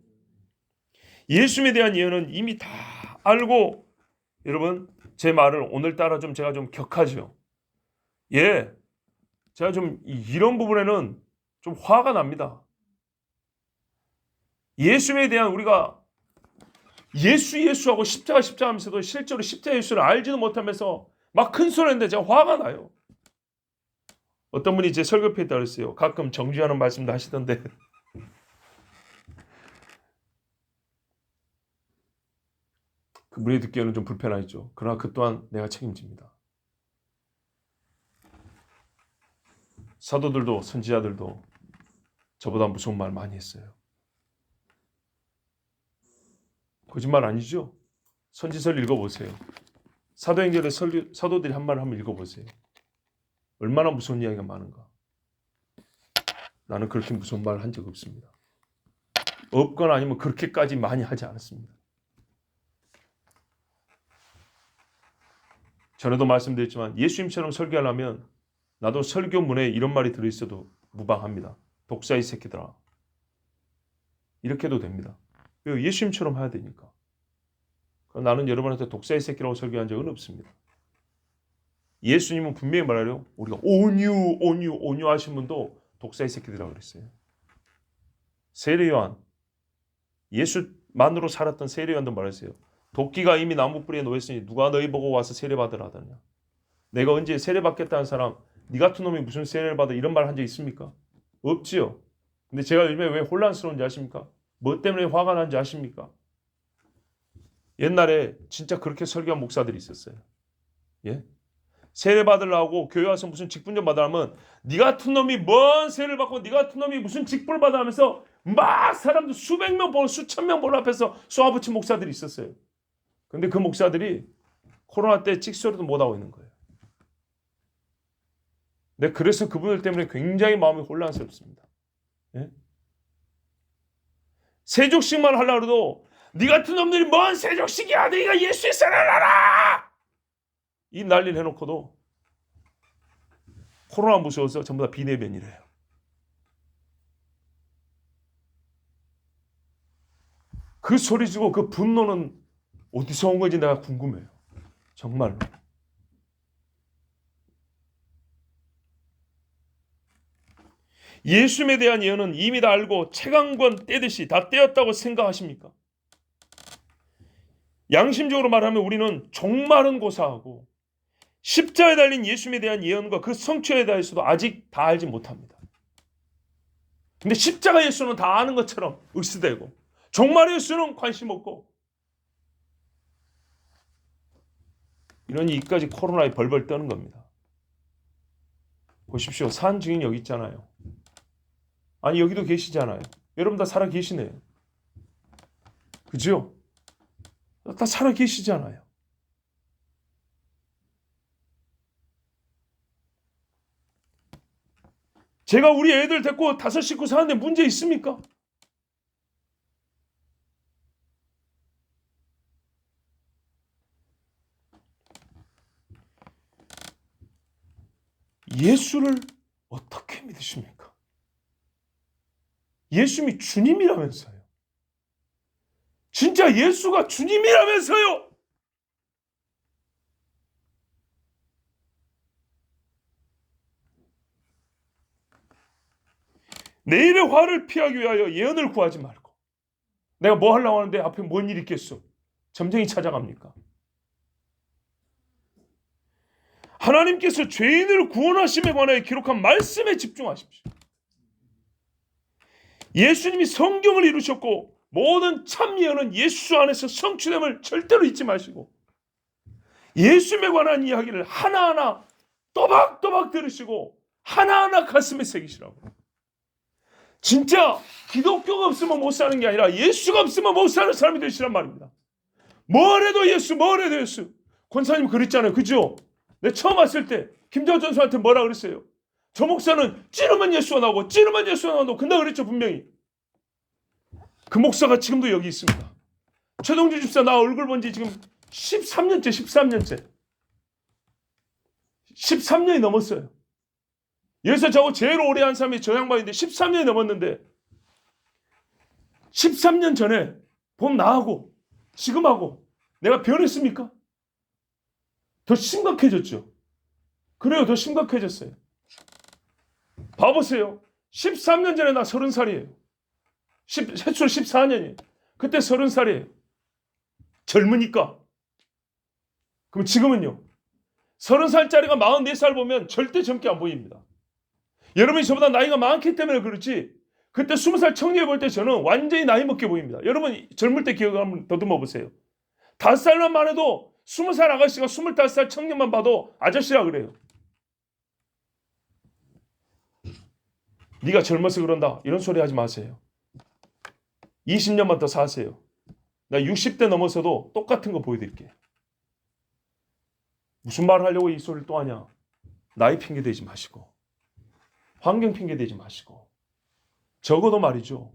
예수님에 대한 예언은 이미 다 알고, 여러분 제 말을 오늘따라 제가 좀 격하죠. 예, 제가 이런 부분에는 좀 화가 납니다. 예수님에 대한 우리가 예수하고 십자가 하면서도 실제로 십자가 예수를 알지도 못하면서 막 큰 소리 했는데 제가 화가 나요. 어떤 분이 제 설교표에 따랐어요. 가끔 정죄하는 말씀도 하시던데 그분이 듣기에는 좀 불편하죠. 그러나 그 또한 내가 책임집니다. 사도들도 선지자들도 저보다 무서운 말 많이 했어요. 거짓말 아니죠? 선지서를 읽어보세요. 사도행전의 사도들이 한 말을 한번 읽어보세요. 얼마나 무서운 이야기가 많은가. 나는 그렇게 무서운 말을 한 적 없습니다. 없거나 아니면 그렇게까지 많이 하지 않았습니다. 전에도 말씀드렸지만 예수님처럼 설교하려면 나도 설교문에 이런 말이 들어있어도 무방합니다. 독사의 새끼들아. 이렇게 해도 됩니다. 예수님처럼 해야 되니까. 나는 여러분한테 독사의 새끼라고 설교한 적은 없습니다. 예수님은 분명히 말하려 우리가 온유 하신 분도 독사의 새끼들이라고 그랬어요. 세례요한, 예수만으로 살았던 세례요한도 말했어요. 도끼가 이미 나무 뿌리에 놓였으니 누가 너희 보고 와서 세례받으라 하더냐. 내가 언제 세례받겠다는 사람, 네 같은 놈이 무슨 세례를 받아, 이런 말 한 적 있습니까? 없지요. 근데 제가 요즘에 왜 혼란스러운지 아십니까? 뭐 때문에 화가 난지 아십니까? 옛날에 진짜 그렇게 설교한 목사들이 있었어요. 예? 세례 받으려고 교회 와서 무슨 직분 좀 받으려면 네 같은 놈이 뭔 세례를 받고 네 같은 놈이 무슨 직분을 받아 하면서 막 사람들 수백 명 보는 수천 명 보는 앞에서 쏘아붙인 목사들이 있었어요. 근데 그 목사들이 코로나 때 찍소리도 못하고 있는 거예요. 네, 그래서 그분들 때문에 굉장히 마음이 혼란스럽습니다. 예? 세족식만 하려고 해도 네 같은 놈들이 뭔 세족식이야, 네가 예수의 사랑을 알아, 이 난리를 해놓고도 코로나 무서워서 전부 다 비대면이래요. 그 소리 지고 그 분노는 어디서 온 건지 내가 궁금해요. 정말로. 예수님에 대한 예언은 이미 다 알고 채광권 떼듯이 다 떼었다고 생각하십니까? 양심적으로 말하면 우리는 종말은 고사하고 십자가에 달린 예수님에 대한 예언과 그 성취에 대해서도 아직 다 알지 못합니다. 근데 십자가 예수는 다 아는 것처럼 으스대고 종말의 예수는 관심 없고, 이러니 이까지 코로나에 벌벌 떠는 겁니다. 보십시오. 산 증인 여기 있잖아요. 아니 여기도 계시잖아요. 여러분 다 살아 계시네요. 그죠? 다 살아 계시잖아요. 제가 우리 애들 데리고 5 식구 사는데 문제 있습니까? 예수를 어떻게 믿으십니까? 예수님이 주님이라면서요. 진짜 예수가 주님이라면서요. 내일의 화를 피하기 위하여 예언을 구하지 말고, 내가 뭐 하려고 하는데 앞에 뭔 일이 있겠소? 점쟁이 찾아갑니까? 하나님께서 죄인을 구원하심에 관하여 기록한 말씀에 집중하십시오. 예수님이 성경을 이루셨고 모든 참 예언은 예수 안에서 성취됨을 절대로 잊지 마시고 예수님에 관한 이야기를 하나하나 또박또박 들으시고 하나하나 가슴에 새기시라고. 진짜 기독교가 없으면 못 사는 게 아니라 예수가 없으면 못 사는 사람이 되시란 말입니다. 뭘 해도 예수, 뭘 해도 예수. 권사님 그랬잖아요. 그죠? 내 처음 왔을 때 김정은 전수한테 뭐라 그랬어요? 저 목사는 찌르면 예수가 나오고 찌르면 예수가 나온다고 근데 그랬죠, 분명히. 그 목사가 지금도 여기 있습니다. 최동주 집사 나 얼굴 본 지 지금 13년째 13년이 넘었어요. 여기서 저하고 제일 오래 한 사람이 저 양반인데 13년이 넘었는데 13년 전에 본 나하고 지금하고 내가 변했습니까? 더 심각해졌죠. 그래요, 더 심각해졌어요. 봐보세요. 13년 전에 나 30살이에요. 해출 14년이에요. 그때 30살이에요. 젊으니까. 그럼 지금은요? 30살짜리가 44살 보면 절대 젊게 안 보입니다. 여러분이 저보다 나이가 많기 때문에 그렇지 그때 20살 청년을 볼 때 저는 완전히 나이 먹게 보입니다. 여러분 젊을 때 기억을 한번 더듬어 보세요. 5살만 해도 20살 아가씨가 25살 청년만 봐도 아저씨라 그래요. 네가 젊어서 그런다 이런 소리 하지 마세요. 20년만 더 사세요. 나 60대 넘어서도 똑같은 거 보여드릴게요. 무슨 말을 하려고 이 소리를 또 하냐. 나이 핑계 대지 마시고 환경 핑계 대지 마시고 적어도 말이죠.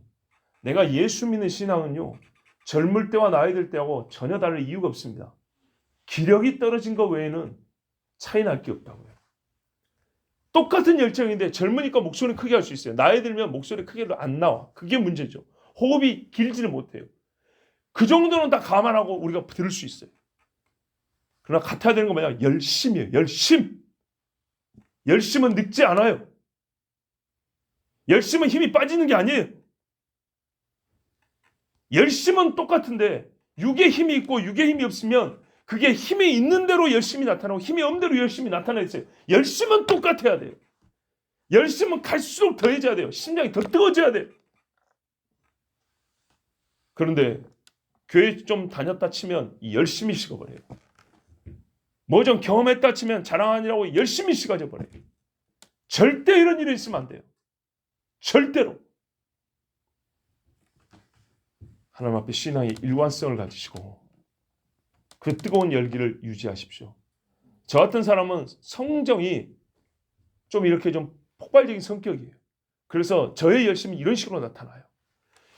내가 예수 믿는 신앙은요. 젊을 때와 나이 들 때하고 전혀 다를 이유가 없습니다. 기력이 떨어진 것 외에는 차이 날 게 없다고요. 똑같은 열정인데 젊으니까 목소리는 크게 할 수 있어요. 나이 들면 목소리 크게 안 나와. 그게 문제죠. 호흡이 길지를 못해요. 그 정도는 다 감안하고 우리가 들을 수 있어요. 그러나 같아야 되는 건 뭐냐? 열심이에요. 열심. 열심은 늙지 않아요. 열심은 힘이 빠지는 게 아니에요. 열심은 똑같은데 육의 힘이 있고 육의 힘이 없으면 그게 힘이 있는 대로 열심히 나타나고 힘이 없는 대로 열심히 나타나 있어요. 열심은 똑같아야 돼요. 열심은 갈수록 더해져야 돼요. 심장이 더 뜨거워져야 돼요. 그런데 교회 좀 다녔다 치면 열심히 식어버려요. 뭐 좀 경험했다 치면 자랑하느라고 열심히 식어져 버려요. 절대 이런 일이 있으면 안 돼요. 절대로. 하나님 앞에 신앙의 일관성을 가지시고 그 뜨거운 열기를 유지하십시오. 저 같은 사람은 성정이 좀 이렇게 좀 폭발적인 성격이에요. 그래서 저의 열심은 이런 식으로 나타나요.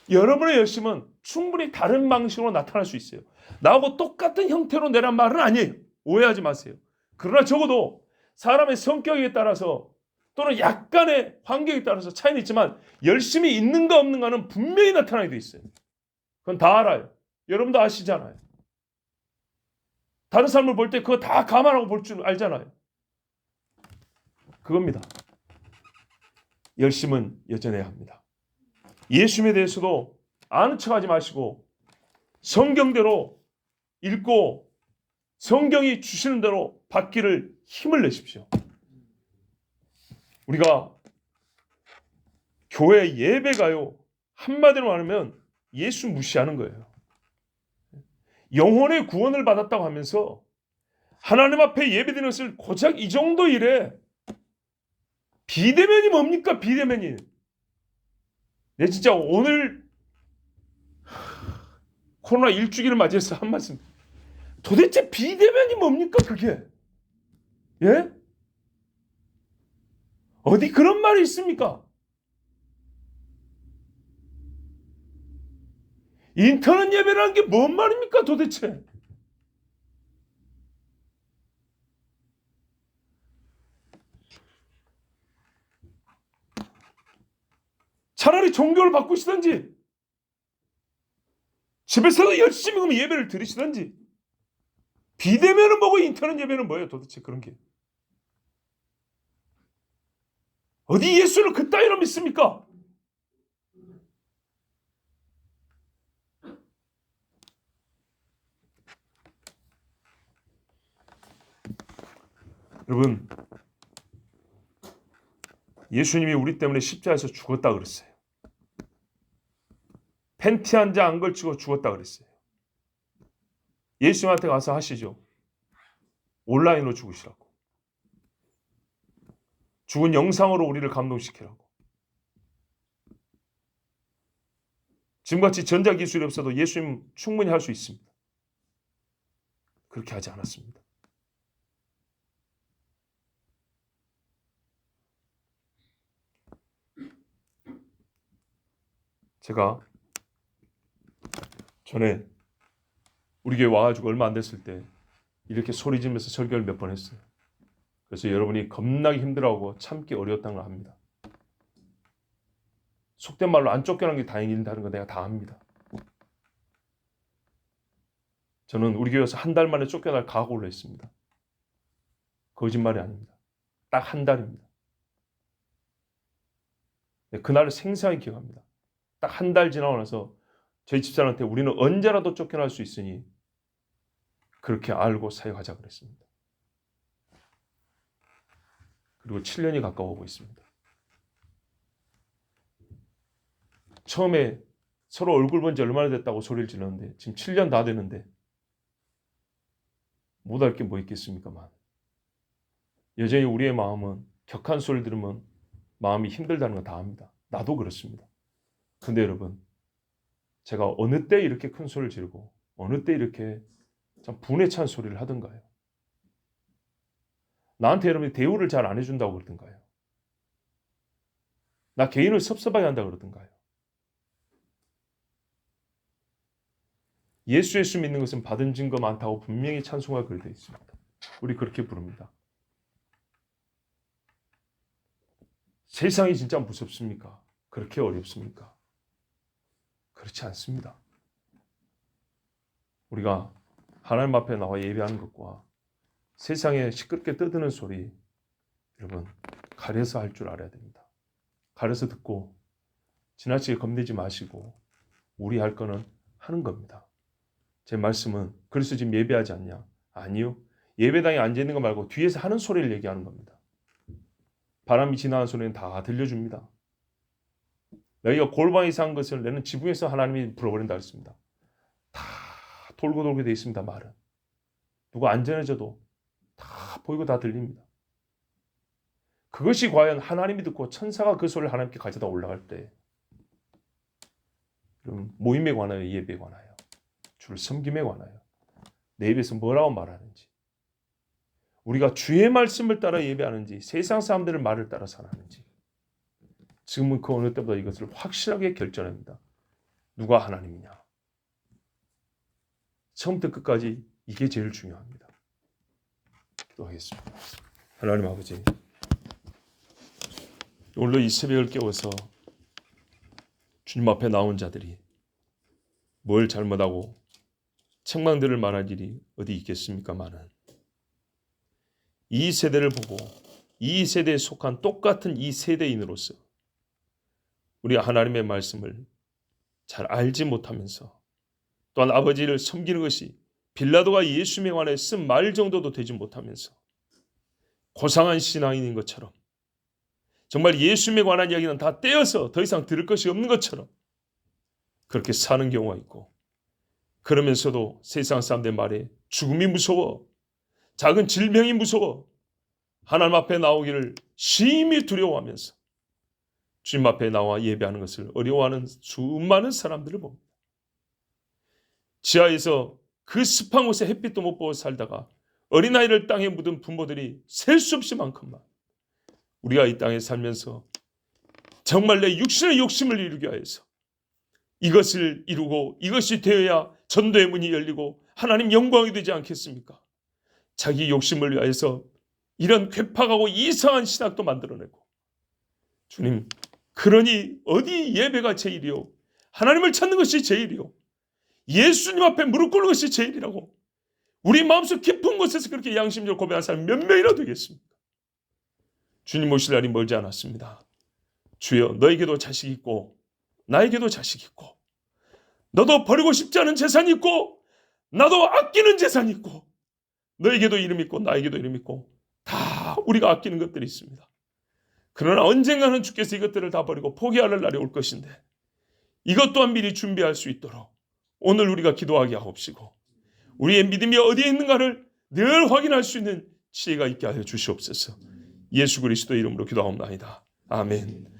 여러분의 열심은 충분히 다른 방식으로 나타날 수 있어요. 나하고 똑같은 형태로 내란 말은 아니에요. 오해하지 마세요. 그러나 적어도 사람의 성격에 따라서 또는 약간의 환경에 따라서 차이는 있지만 열심이 있는가 없는가는 분명히 나타나게 돼 있어요. 그건 다 알아요. 여러분도 아시잖아요. 다른 사람을 볼 때 그거 다 감안하고 볼 줄 알잖아요. 그겁니다. 열심은 여전해야 합니다. 예수님에 대해서도 아는 척하지 마시고 성경대로 읽고 성경이 주시는 대로 받기를 힘을 내십시오. 우리가 교회 예배 가요. 한마디로 말하면 예수 무시하는 거예요. 영혼의 구원을 받았다고 하면서 하나님 앞에 예배드리는 것을 고작 이 정도 일에 비대면이 뭡니까? 비대면이. 내 진짜 오늘 코로나 1주기를 맞이해서 한 말씀. 도대체 비대면이 뭡니까? 그게. 예? 어디 그런 말이 있습니까? 인터넷 예배라는 게 뭔 말입니까? 도대체. 차라리 종교를 바꾸시든지 집에서도 열심히 그럼 예배를 드리시든지 비대면은 뭐고 인터넷 예배는 뭐예요? 도대체 그런 게. 어디 예수를 그따위로 믿습니까? 여러분, 예수님이 우리 때문에 십자가에서 죽었다 그랬어요. 팬티 한 장 안 걸치고 죽었다 그랬어요. 예수님한테 가서 하시죠. 온라인으로 죽으시라고. 죽은 영상으로 우리를 감동시키라고. 지금같이 전자기술이 없어도 예수님 충분히 할 수 있습니다. 그렇게 하지 않았습니다. 제가 전에 우리 교회 와가지고 얼마 안 됐을 때 이렇게 소리 지르면서 설교를 몇 번 했어요. 그래서 여러분이 겁나게 힘들어하고 참기 어려웠다는 걸 압니다. 속된 말로 안 쫓겨난 게 다행이다는 거 내가 다 압니다. 저는 우리 교회에서 한 달 만에 쫓겨날 각오를 했습니다. 거짓말이 아닙니다. 딱 한 달입니다. 그날을 생생하게 기억합니다. 딱 한 달 지나고 나서 저희 집사람한테 우리는 언제라도 쫓겨날 수 있으니 그렇게 알고 사역하자 그랬습니다. 그리고 7년이 가까워오고 있습니다. 처음에 서로 얼굴 본 지 얼마나 됐다고 소리를 지르는데 지금 7년 다 됐는데 못할 게 뭐 있겠습니까만. 여전히 우리의 마음은 격한 소리를 들으면 마음이 힘들다는 거 다 압니다. 나도 그렇습니다. 근데 여러분, 제가 어느 때 이렇게 큰 소리를 지르고 어느 때 이렇게 참 분에 찬 소리를 하던가요? 나한테 여러분이 대우를 잘 안 해준다고 그러던가요? 나 개인을 섭섭하게 한다고 그러던가요? 예수 믿는 것은 받은 증거 많다고 분명히 찬송가 글에 되어 있습니다. 우리 그렇게 부릅니다. 세상이 진짜 무섭습니까? 그렇게 어렵습니까? 그렇지 않습니다. 우리가 하나님 앞에 나와 예배하는 것과 세상에 시끄럽게 떠드는 소리, 여러분 가려서 할 줄 알아야 됩니다. 가려서 듣고 지나치게 겁내지 마시고 우리 할 거는 하는 겁니다. 제 말씀은 그래서 지금 예배하지 않냐? 아니요. 예배당에 앉아있는 거 말고 뒤에서 하는 소리를 얘기하는 겁니다. 바람이 지나가는 소리는 다 들려줍니다. 너희가 골방에 산 것을 내는 지붕에서 하나님이 불어버린다 했습니다. 다 돌고 돌게 돼 있습니다. 말은 누가 안전해져도 다 보이고 다 들립니다. 그것이 과연 하나님이 듣고 천사가 그 소리를 하나님께 가져다 올라갈 때 그럼 모임에 관하여 예배에 관하여 주를 섬김에 관하여 내 입에서 뭐라고 말하는지 우리가 주의 말씀을 따라 예배하는지 세상 사람들의 말을 따라서 하는지 지금은 그 어느 때보다 이것을 확실하게 결정합니다. 누가 하나님이냐. 처음부터 끝까지 이게 제일 중요합니다. 기도하겠습니다. 하나님 아버지, 오늘도 이 새벽을 깨워서 주님 앞에 나온 자들이 뭘 잘못하고 책망들을 말할 일이 어디 있겠습니까마는 이 세대를 보고 이 세대에 속한 똑같은 이 세대인으로서 우리가 하나님의 말씀을 잘 알지 못하면서 또한 아버지를 섬기는 것이 빌라도가 예수님에 관해 쓴 말 정도도 되지 못하면서 고상한 신앙인인 것처럼 정말 예수님에 관한 이야기는 다 떼어서 더 이상 들을 것이 없는 것처럼 그렇게 사는 경우가 있고 그러면서도 세상 사람들 말에 죽음이 무서워 작은 질병이 무서워 하나님 앞에 나오기를 심히 두려워하면서 주님 앞에 나와 예배하는 것을 어려워하는 수많은 사람들을 봅니다. 지하에서 그 습한 곳에 햇빛도 못 보고 살다가 어린아이를 땅에 묻은 부모들이 셀 수 없이 많건만 우리가 이 땅에 살면서 정말 내 육신의 욕심을 이루기 위해서 이것을 이루고 이것이 되어야 전도의 문이 열리고 하나님 영광이 되지 않겠습니까? 자기 욕심을 위해서 이런 괴팍하고 이상한 신학도 만들어내고 주님 그러니 어디 예배가 제일이요 하나님을 찾는 것이 제일이요 예수님 앞에 무릎 꿇는 것이 제일이라고 우리 마음속 깊은 곳에서 그렇게 양심적으로 고백한 사람이 몇 명이나 되겠습니까? 주님 오실 날이 멀지 않았습니다. 주여 너에게도 자식 있고 나에게도 자식 있고 너도 버리고 싶지 않은 재산이 있고 나도 아끼는 재산이 있고 너에게도 이름 있고 나에게도 이름 있고 다 우리가 아끼는 것들이 있습니다. 그러나 언젠가는 주께서 이것들을 다 버리고 포기할 날이 올 것인데 이것 또한 미리 준비할 수 있도록 오늘 우리가 기도하게 하옵시고 우리의 믿음이 어디에 있는가를 늘 확인할 수 있는 지혜가 있게 하여 주시옵소서. 예수 그리스도 이름으로 기도하옵나이다. 아멘.